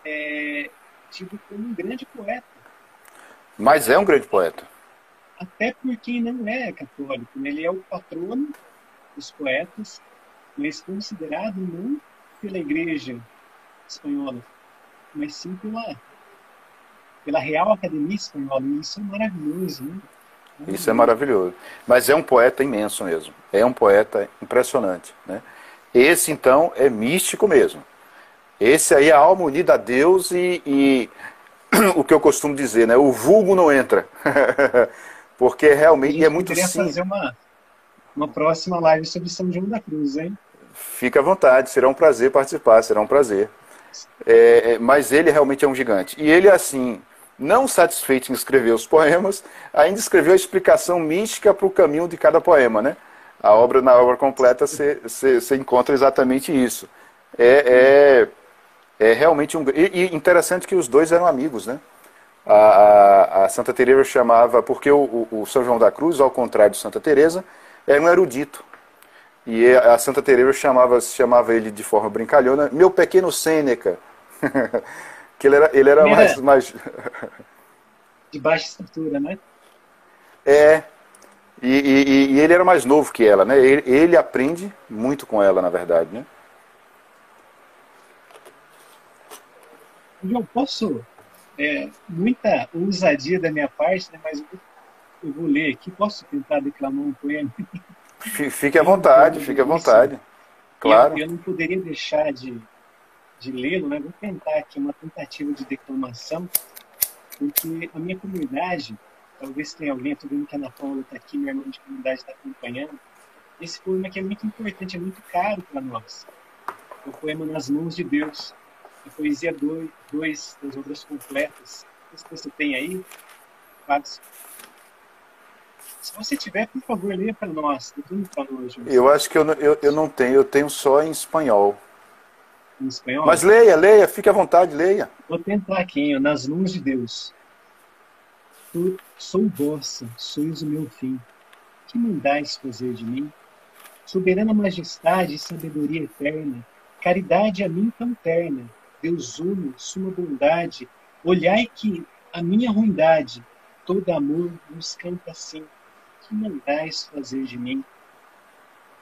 Speaker 2: é tido como um grande poeta.
Speaker 3: Mas é um grande poeta.
Speaker 2: Até porque não é católico, né? Ele é o patrono dos poetas, mas considerado não pela Igreja Espanhola, mas sim pela Real Academia Espanhola. E isso é maravilhoso, né?
Speaker 3: Isso é maravilhoso. Mas é um poeta imenso mesmo. É um poeta impressionante, né? Esse, então, é místico mesmo. Esse aí é a alma unida a Deus e o que eu costumo dizer, né? O vulgo não entra. Porque realmente é muito simples.
Speaker 2: Fazer uma próxima live sobre São João da Cruz, hein?
Speaker 3: Fica à vontade, será um prazer participar, será um prazer. Mas ele realmente é um gigante. E ele, assim, não satisfeito em escrever os poemas, ainda escreveu a explicação mística para o caminho de cada poema, né? Na obra completa você encontra exatamente isso. É realmente E interessante que os dois eram amigos, né? A Santa Teresa chamava, porque o São João da Cruz, ao contrário de Santa Teresa, era um erudito. E a Santa Teresa chamava ele de forma brincalhona, meu pequeno Sêneca. Que ele era mais...
Speaker 2: De baixa estatura, né?
Speaker 3: E ele era mais novo que ela, né? Ele aprende muito com ela, na verdade, né?
Speaker 2: João, posso... muita ousadia da minha parte, né? Mas eu vou ler aqui. Posso tentar declamar um poema?
Speaker 3: Fique à vontade, fique à vontade. Claro.
Speaker 2: Eu não poderia deixar de lê-lo, né? Vou tentar aqui uma tentativa de declamação, porque a minha comunidade, talvez tenha alguém, estou vendo que a Ana Paula está aqui, minha irmã de comunidade está acompanhando, esse poema aqui é muito importante, é muito caro para nós. É o poema Nas Mãos de Deus, a poesia 2 das obras completas. Se você tem aí, Fábio. Se você tiver, por favor, leia para nós.
Speaker 3: Eu acho que eu não tenho, eu tenho só em espanhol.
Speaker 2: Em espanhol?
Speaker 3: Mas leia, fique à vontade, leia.
Speaker 2: Vou tentar aqui, Nas Mãos de Deus. Sou vossa, sois o meu fim. Que mandais fazer de mim? Soberana majestade e sabedoria eterna, caridade a mim tão terna, Deus uno, suma bondade, olhai que a minha ruindade, todo amor nos canta assim. Que mandais fazer de mim?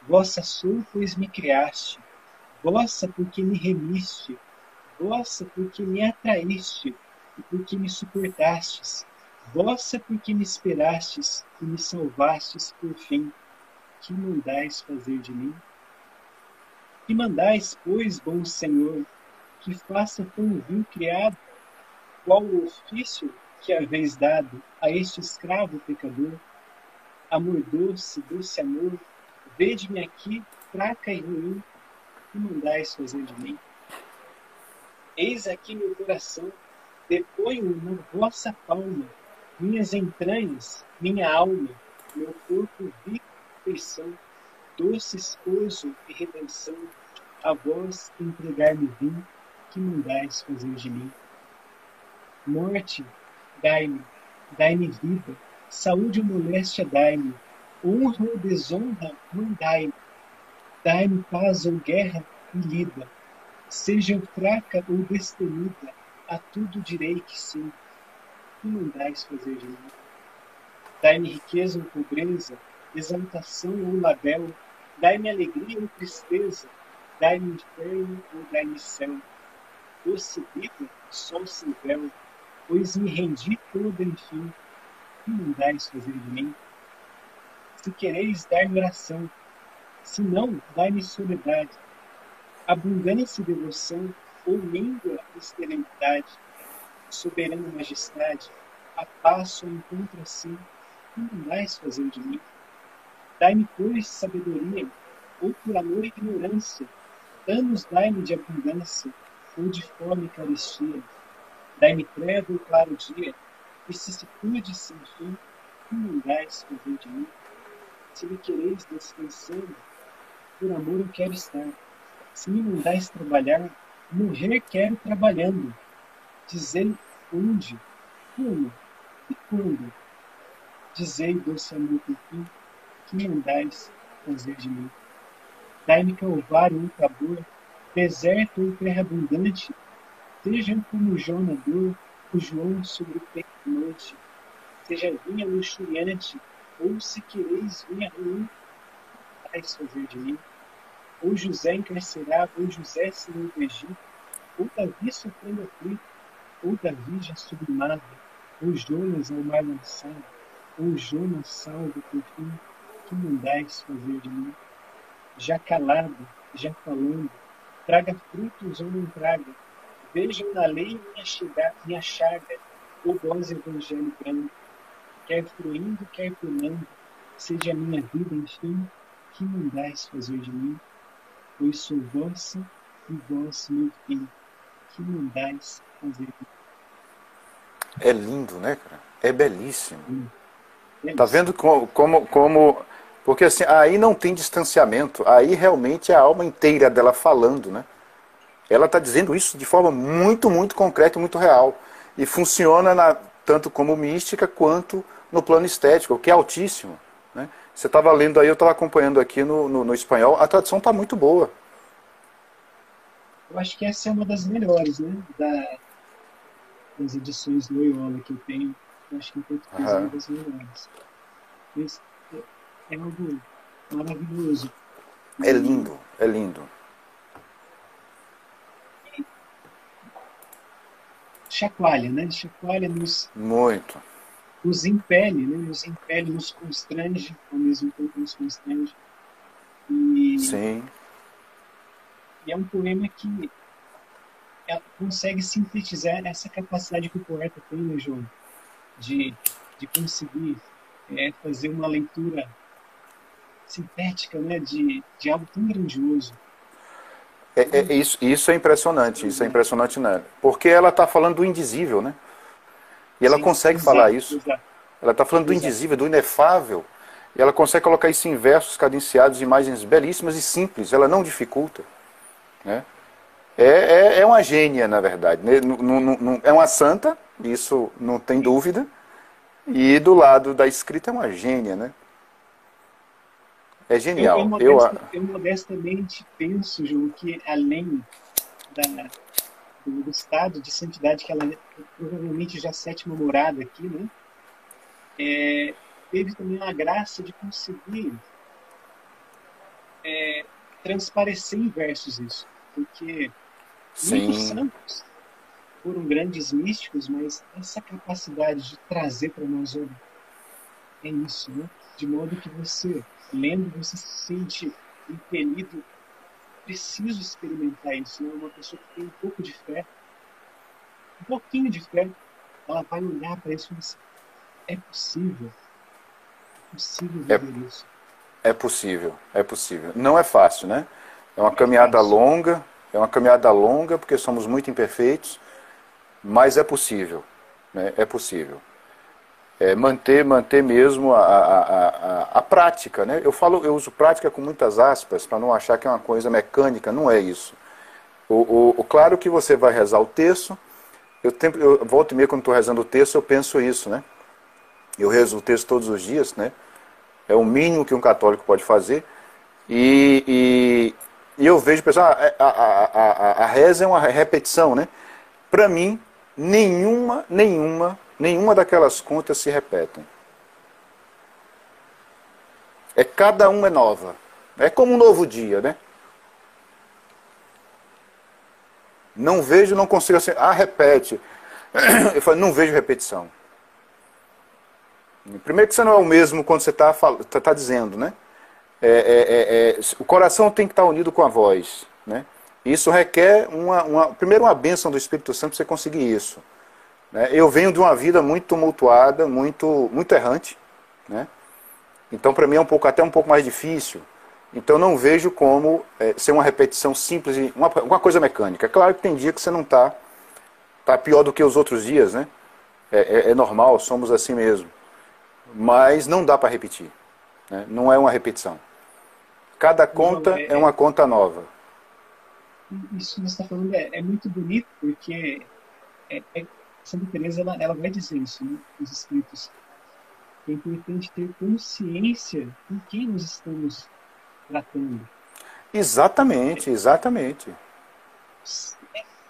Speaker 2: Vossa sou, pois me criaste, vossa porque me remiste, vossa porque me atraíste, e porque me suportastes, vossa porque me esperastes, e me salvastes por fim. Que mandais fazer de mim? Que mandais, pois, bom Senhor, que faça com o vil criado, qual o ofício que haveis dado a este escravo pecador? Amor doce, doce amor, Vede-me aqui, fraca e ruim, que mandais fazer de mim? Eis aqui meu coração, deponho na vossa palma, minhas entranhas, minha alma, meu corpo vivo e perfeição, doce esposo e redenção, a vós entregar-me vim, que mandais fazer de mim? Morte, dai-me vida, saúde ou moléstia dai-me, honra ou desonra, mandai-me, dai-me paz ou guerra e lida, seja eu fraca ou destemida, a tudo direi que sim, que mandais fazer de mim? Dai-me riqueza ou pobreza, exaltação ou label, dai-me alegria ou tristeza, dai-me inferno ou dai-me céu, doce vida, sol sem véu, pois me rendi toda, enfim, que mandais fazer de mim? Se quereis, dar-me oração, se não, dai-me soledade, abundância e devoção, ou míngua e esterilidade, soberana majestade, a passo encontro assim, que mandais fazer de mim? Dai-me, pois, sabedoria, ou por amor e ignorância, anos dai-me de abundância, ou de fome e carestia, dai-me treva ou claro dia, vicissitude sem fim, que mandais fazer de mim? Se me quereis descansando, por amor eu quero estar. Se me mandais trabalhar, morrer quero trabalhando. Dizei onde, como e quando. Dizei, doce amor, por fim, que mandais fazer de mim? Dai-me calvário ou Tabor, deserto ou terra abundante, sejam como Jó na dor, o João sobre o peito amante, seja vinha luxuriante, ou se quereis vinha ruim, vais fazer de mim? Ou José encarcerado, ou José senhor do Egito, ou Davi sofrendo aflito, ou Davi já sublimado, ou Jonas ao mar lançado, ou Jonas salvo por fim, que mandais fazer de mim? Já calado, já falando, traga frutos ou não traga, vejam na lei minha chaga, ou voz evangelho brando, quer fluindo, quer pulando, seja a minha vida, enfim, que mandais fazer de mim? Pois sou vossa e vós meu fim, que mandais fazer de
Speaker 3: É lindo, né, cara? É belíssimo.
Speaker 2: mim? É
Speaker 3: Tá
Speaker 2: isso.
Speaker 3: vendo como. Porque assim, aí não tem distanciamento, aí realmente é a alma inteira dela falando, né? Ela está dizendo isso de forma muito, muito concreta e muito real. E funciona tanto como mística quanto no plano estético, o que é altíssimo. Né? Você estava lendo aí, eu estava acompanhando aqui no espanhol, a tradução está muito boa.
Speaker 2: Eu acho que essa é uma das melhores, né? Das edições Loyola que eu tenho. Eu acho que em português é uma
Speaker 3: Aham.
Speaker 2: das melhores. Mas é algo maravilhoso.
Speaker 3: É
Speaker 2: E
Speaker 3: lindo, é lindo.
Speaker 2: chacoalha, né? Chacoalha,
Speaker 3: Muito.
Speaker 2: nos impele, né? Nos impele, nos constrange, ao mesmo tempo nos constrange. E,
Speaker 3: Sim.
Speaker 2: e é um poema que consegue sintetizar essa capacidade que o poeta tem, né, João? De, de conseguir fazer uma leitura sintética, né? De algo tão grandioso.
Speaker 3: Isso é impressionante, isso é
Speaker 2: Exato,
Speaker 3: impressionante, né? Porque ela está falando do indizível, né? E ela
Speaker 2: sim,
Speaker 3: consegue falar
Speaker 2: exato,
Speaker 3: isso.
Speaker 2: exato,
Speaker 3: Ela está falando do
Speaker 2: exato.
Speaker 3: indizível, do inefável. E ela consegue colocar isso em versos cadenciados, imagens belíssimas e simples. Ela não dificulta. Né? É uma gênia, na verdade. Né? É uma santa, isso não tem dúvida. E do lado da escrita é uma gênia, né? É
Speaker 2: Eu,
Speaker 3: genial.
Speaker 2: eu modestamente penso, João, que além da, do estado de santidade que ela é provavelmente já sétima morada aqui, né? Teve também a graça de conseguir transparecer em versos isso. Porque muitos
Speaker 3: Sim.
Speaker 2: santos foram grandes místicos, mas essa capacidade de trazer para nós, olha, é isso, né? De modo que você, lendo, você se sente impelido, preciso experimentar isso, né? Uma pessoa que tem um pouco de fé, um pouquinho de fé, ela vai olhar para isso e dizer, é possível
Speaker 3: É,
Speaker 2: viver isso.
Speaker 3: É possível, é possível. Não é fácil, né? É uma caminhada longa, porque somos muito imperfeitos, mas é possível, né? É possível. Manter mesmo a prática, né? Eu uso prática com muitas aspas, para não achar que é uma coisa mecânica, não é isso. Claro que você vai rezar o terço, eu volto e meia quando estou rezando o terço, eu penso isso, né? Eu rezo o terço todos os dias, né? É o mínimo que um católico pode fazer. E eu vejo, pessoal, a reza é uma repetição, né? Para mim, nenhuma daquelas contas se repetem. Cada uma é nova. É como um novo dia, né? Não vejo, não consigo assim, repete. Eu falo, não vejo repetição. Primeiro que você não é o mesmo quando você está dizendo, né? O coração tem que estar unido com a voz, né? Isso requer primeiro uma bênção do Espírito Santo para você conseguir isso, né? Eu venho de uma vida muito tumultuada, muito errante, né? Então para mim é até um pouco mais difícil. Então não vejo como ser uma repetição simples, uma coisa mecânica. É claro que tem dia que você não está pior do que os outros dias, né? É normal, somos assim mesmo. Mas não dá para repetir, né? Não é uma repetição. Cada conta é uma conta nova.
Speaker 2: Isso que você está falando é muito bonito, porque Santa Teresa ela vai dizer isso, né, nos escritos. É importante ter consciência com quem nós estamos tratando.
Speaker 3: Exatamente, exatamente.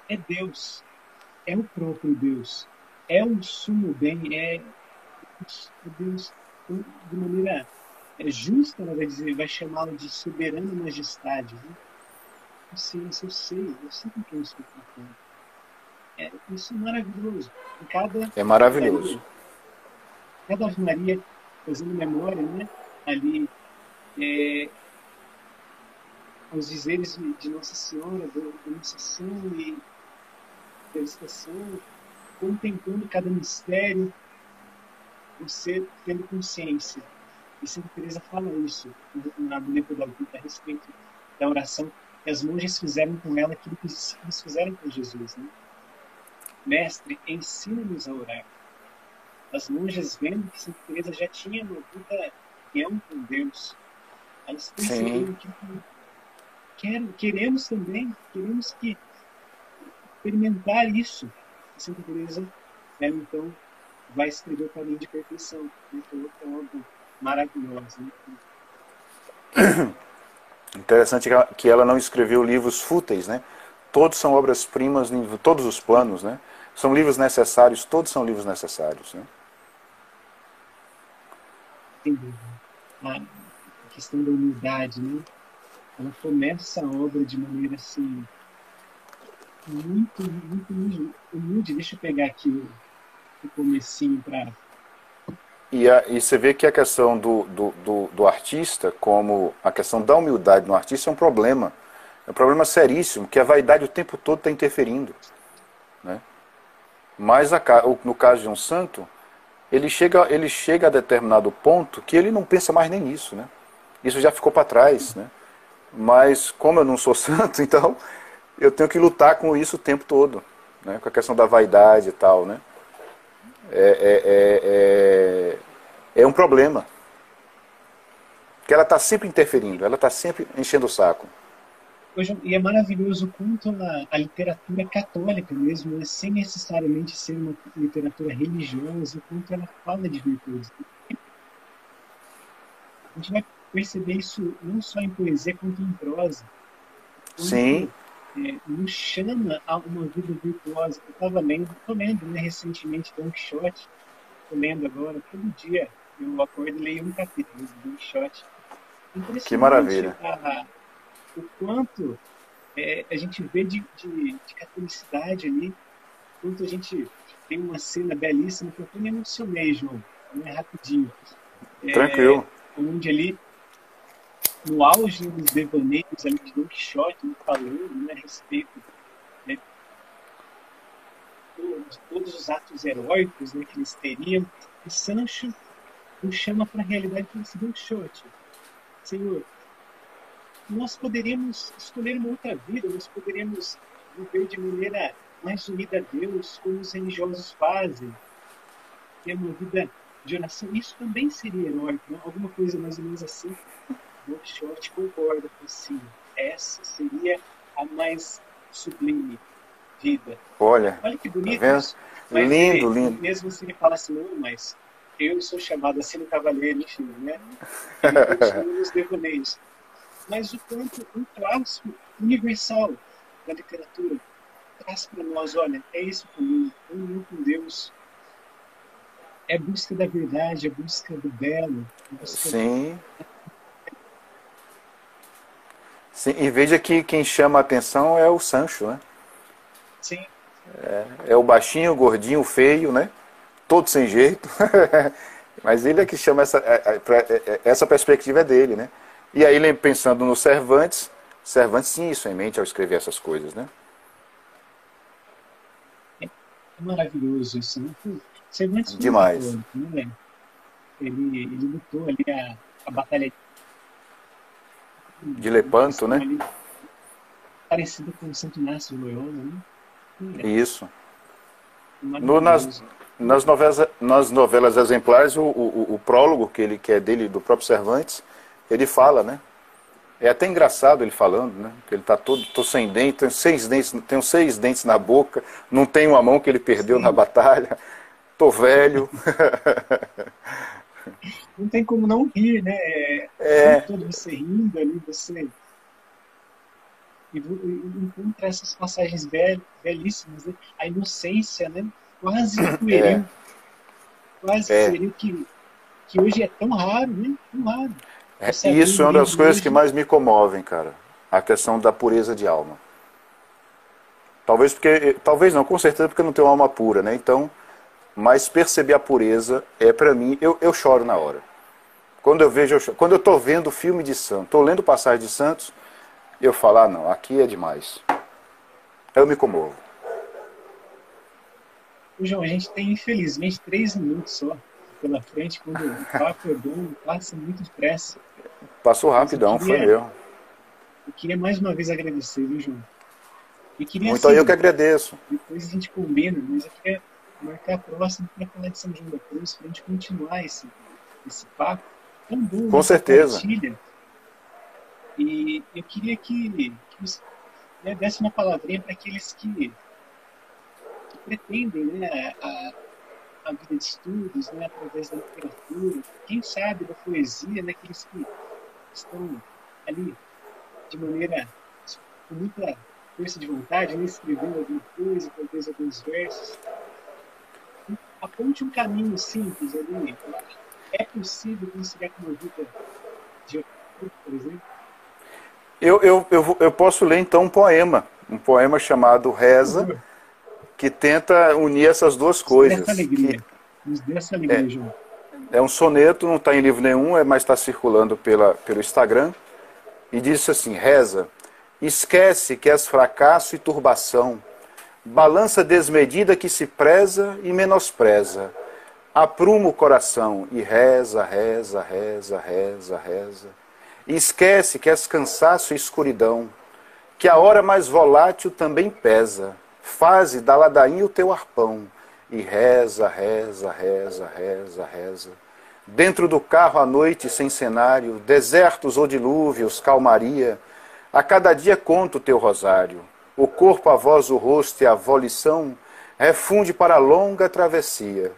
Speaker 2: É Deus, é o próprio Deus, é o sumo bem, é Deus de maneira justa, ela vai chamá-lo de soberana majestade. Né? Eu sei com quem eu estou tratando. Isso é maravilhoso.
Speaker 3: É maravilhoso.
Speaker 2: Cada Ave Maria, fazendo memória, né? Ali, aos dizeres de Nossa Senhora, da Anunciação e da Visitação, contemplando cada mistério, você tendo consciência. E Santa Teresa fala isso na Boneca da Vida a respeito da oração que as monjas fizeram com ela, aquilo que eles fizeram com Jesus, né? Mestre, ensina-nos a orar. As monjas, vendo que Santa Teresa já tinha uma vida real com Deus, elas perceberam que queremos experimentar isso. E Santa Teresa, ela então vai escrever o Caminho de Perfeição, né? Que é outra obra maravilhosa. Né?
Speaker 3: Interessante que ela não escreveu livros fúteis, né? Todos são obras-primas em todos os planos, né? São livros necessários, todos são livros necessários, né?
Speaker 2: A questão da humildade, né? Ela começa a obra de maneira assim muito humilde. Deixa eu pegar aqui o comecinho para...
Speaker 3: E você vê que a questão do artista, como a questão da humildade no artista é um problema seríssimo, que a vaidade o tempo todo está interferindo, né? Mas no caso de um santo, ele chega a determinado ponto que ele não pensa mais nem nisso, né? Isso já ficou para trás, né? Mas como eu não sou santo, então eu tenho que lutar com isso o tempo todo, né? Com a questão da vaidade e tal, né? É um problema. Porque ela está sempre interferindo, ela está sempre enchendo o saco.
Speaker 2: E é maravilhoso quanto a literatura católica mesmo, né? Sem necessariamente ser uma literatura religiosa, quanto ela fala de virtudes. A gente vai perceber isso não só em poesia, quanto em prosa.
Speaker 3: Sim.
Speaker 2: Nos chama a uma vida virtuosa. Eu estou lendo, né, recentemente Don Quixote, estou lendo agora, todo dia eu acordo e leio um capítulo do Don Quixote.
Speaker 3: Que maravilha.
Speaker 2: O quanto a gente vê de catolicidade ali, quanto a gente tem uma cena belíssima que eu até me emocionei, João, rapidinho.
Speaker 3: Tranquilo.
Speaker 2: Onde ali, no auge dos devaneios ali de Don Quixote, falando, né, a respeito, né, de todos os atos heróicos, né, que eles teriam, e Sancho nos chama para a realidade que esse Don Quixote. Senhor, nós poderíamos escolher uma outra vida, nós poderíamos viver de maneira mais unida a Deus, como os religiosos fazem, ter uma vida de oração. Isso também seria heróico, né? Alguma coisa mais ou menos assim. Don Quixote concorda com si. Essa seria a mais sublime vida.
Speaker 3: Olha,
Speaker 2: Olha que
Speaker 3: tá
Speaker 2: bonito
Speaker 3: vendo?
Speaker 2: isso. Mas
Speaker 3: Lindo,
Speaker 2: ele,
Speaker 3: lindo.
Speaker 2: mesmo assim, ele fala assim, não, mas eu sou chamado a ser um cavaleiro, enfim, né? Ele continua nos devaneios. Mas o quanto um clássico universal da literatura traz para nós, olha, é esse o caminho, comunhão com Deus, é busca da verdade, é busca do belo, é busca...
Speaker 3: Sim. Sim. E veja que quem chama a atenção é o Sancho, né?
Speaker 2: Sim,
Speaker 3: É o baixinho, o gordinho, o feio, né? Todo sem jeito. Mas ele é que chama essa perspectiva é dele, né? E aí, pensando no Cervantes, Cervantes tinha isso em mente ao escrever essas coisas, né?
Speaker 2: é maravilhoso isso, né? Cervantes foi um
Speaker 3: Demais.
Speaker 2: católico, né? Ele lutou ali a batalha
Speaker 3: De
Speaker 2: uma
Speaker 3: Lepanto,
Speaker 2: questão
Speaker 3: né?
Speaker 2: ali parecida com o Santo Inácio de Loyola, né?
Speaker 3: Isso. No, nas,
Speaker 2: Maravilhoso.
Speaker 3: nas novelas exemplares, o prólogo que é dele, do próprio Cervantes, ele fala, né? É até engraçado ele falando, né? Que ele está tô sem dente, tenho 6 dentes na boca, não tenho uma mão que ele perdeu na
Speaker 2: Sim,
Speaker 3: batalha, tô velho.
Speaker 2: não tem como não rir, né? O tempo
Speaker 3: É,
Speaker 2: todo você rindo ali, você e encontra essas passagens belíssimas, né? A inocência, né? Quase
Speaker 3: é,
Speaker 2: pueril, quase
Speaker 3: é.
Speaker 2: pueril que hoje é tão raro, né? Tão raro. Você
Speaker 3: E
Speaker 2: abrir
Speaker 3: isso
Speaker 2: um
Speaker 3: é uma das
Speaker 2: livro
Speaker 3: coisas que
Speaker 2: hoje,
Speaker 3: mais me comovem, cara. A questão da pureza de alma. Talvez não, com certeza porque eu não tenho alma pura, né? Então, mas perceber a pureza é para mim, eu choro na hora. Quando eu vejo, quando eu estou vendo filme de santo, estou lendo passagem de santos, eu falo, ah não, aqui é demais. Eu me comovo.
Speaker 2: João, a gente tem infelizmente 3 minutos só pela frente, quando o papo é bom, passa muito depressa.
Speaker 3: Passou
Speaker 2: Mas
Speaker 3: rapidão, foi mesmo.
Speaker 2: eu queria mais uma vez agradecer, viu, João? E queria,
Speaker 3: Muito aí eu que
Speaker 2: assim,
Speaker 3: agradeço.
Speaker 2: depois a gente combina, mas eu queria marcar a próxima para falar de São João da Cruz, para a gente continuar esse papo tão bom
Speaker 3: Com
Speaker 2: nessa
Speaker 3: certeza.
Speaker 2: partilha. E eu queria que você, né, desse uma palavrinha para aqueles que pretendem, né, a vida de estudos, né, através da literatura, quem sabe da poesia, né, aqueles que estão ali de maneira com muita força de vontade, né, escrevendo alguma coisa, talvez alguns versos. Aponte um caminho simples ali. É possível conciliar com uma vida de oração, por exemplo?
Speaker 3: Eu posso ler então um poema chamado
Speaker 2: Por
Speaker 3: Reza,
Speaker 2: favor,
Speaker 3: que tenta unir essas duas
Speaker 2: nos dê essa
Speaker 3: coisas. Que
Speaker 2: alegria. Nos dê essa alegria, João.
Speaker 3: é um soneto, não está em livro nenhum, mas está circulando pelo Instagram. E diz assim: Reza, esquece que és fracasso e turbação, balança desmedida que se preza e menospreza. Apruma o coração e reza, reza, reza, reza, reza. E esquece que és cansaço e escuridão, que a hora mais volátil também pesa. Faze da ladainha o teu arpão e reza, reza, reza, reza, reza. Dentro do carro à noite sem cenário, desertos ou dilúvios, calmaria, a cada dia conta o teu rosário. O corpo, a voz, o rosto e a volição refunde para a longa travessia.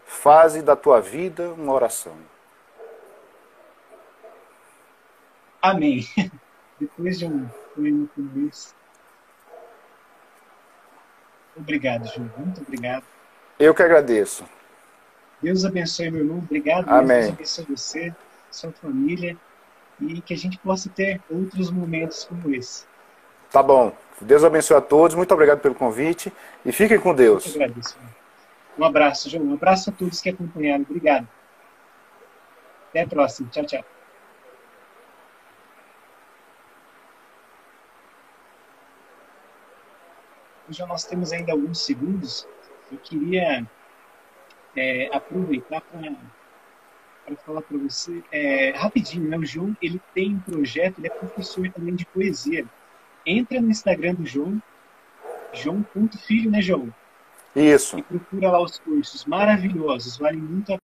Speaker 3: Faze da tua vida uma oração.
Speaker 2: Amém. Depois de um poema como esse, obrigado, João. Muito obrigado.
Speaker 3: Eu que agradeço.
Speaker 2: Deus abençoe, meu irmão. Obrigado mesmo. Deus
Speaker 3: Amém.
Speaker 2: abençoe você, sua família. E que a gente possa ter outros momentos como esse.
Speaker 3: Tá bom. Deus abençoe a todos. Muito obrigado pelo convite. E fiquem com
Speaker 2: Eu que
Speaker 3: Deus.
Speaker 2: agradeço. Um abraço, João. Um abraço a todos que acompanharam. Obrigado. Até a próxima. Tchau, tchau. Já nós temos ainda alguns segundos. Eu queria aproveitar para para falar para você, rapidinho, né? O João, ele tem um projeto, ele é professor também de poesia. Entra no Instagram do João, João.filho, né, João?
Speaker 3: Isso.
Speaker 2: E procura lá os cursos maravilhosos, vale muito a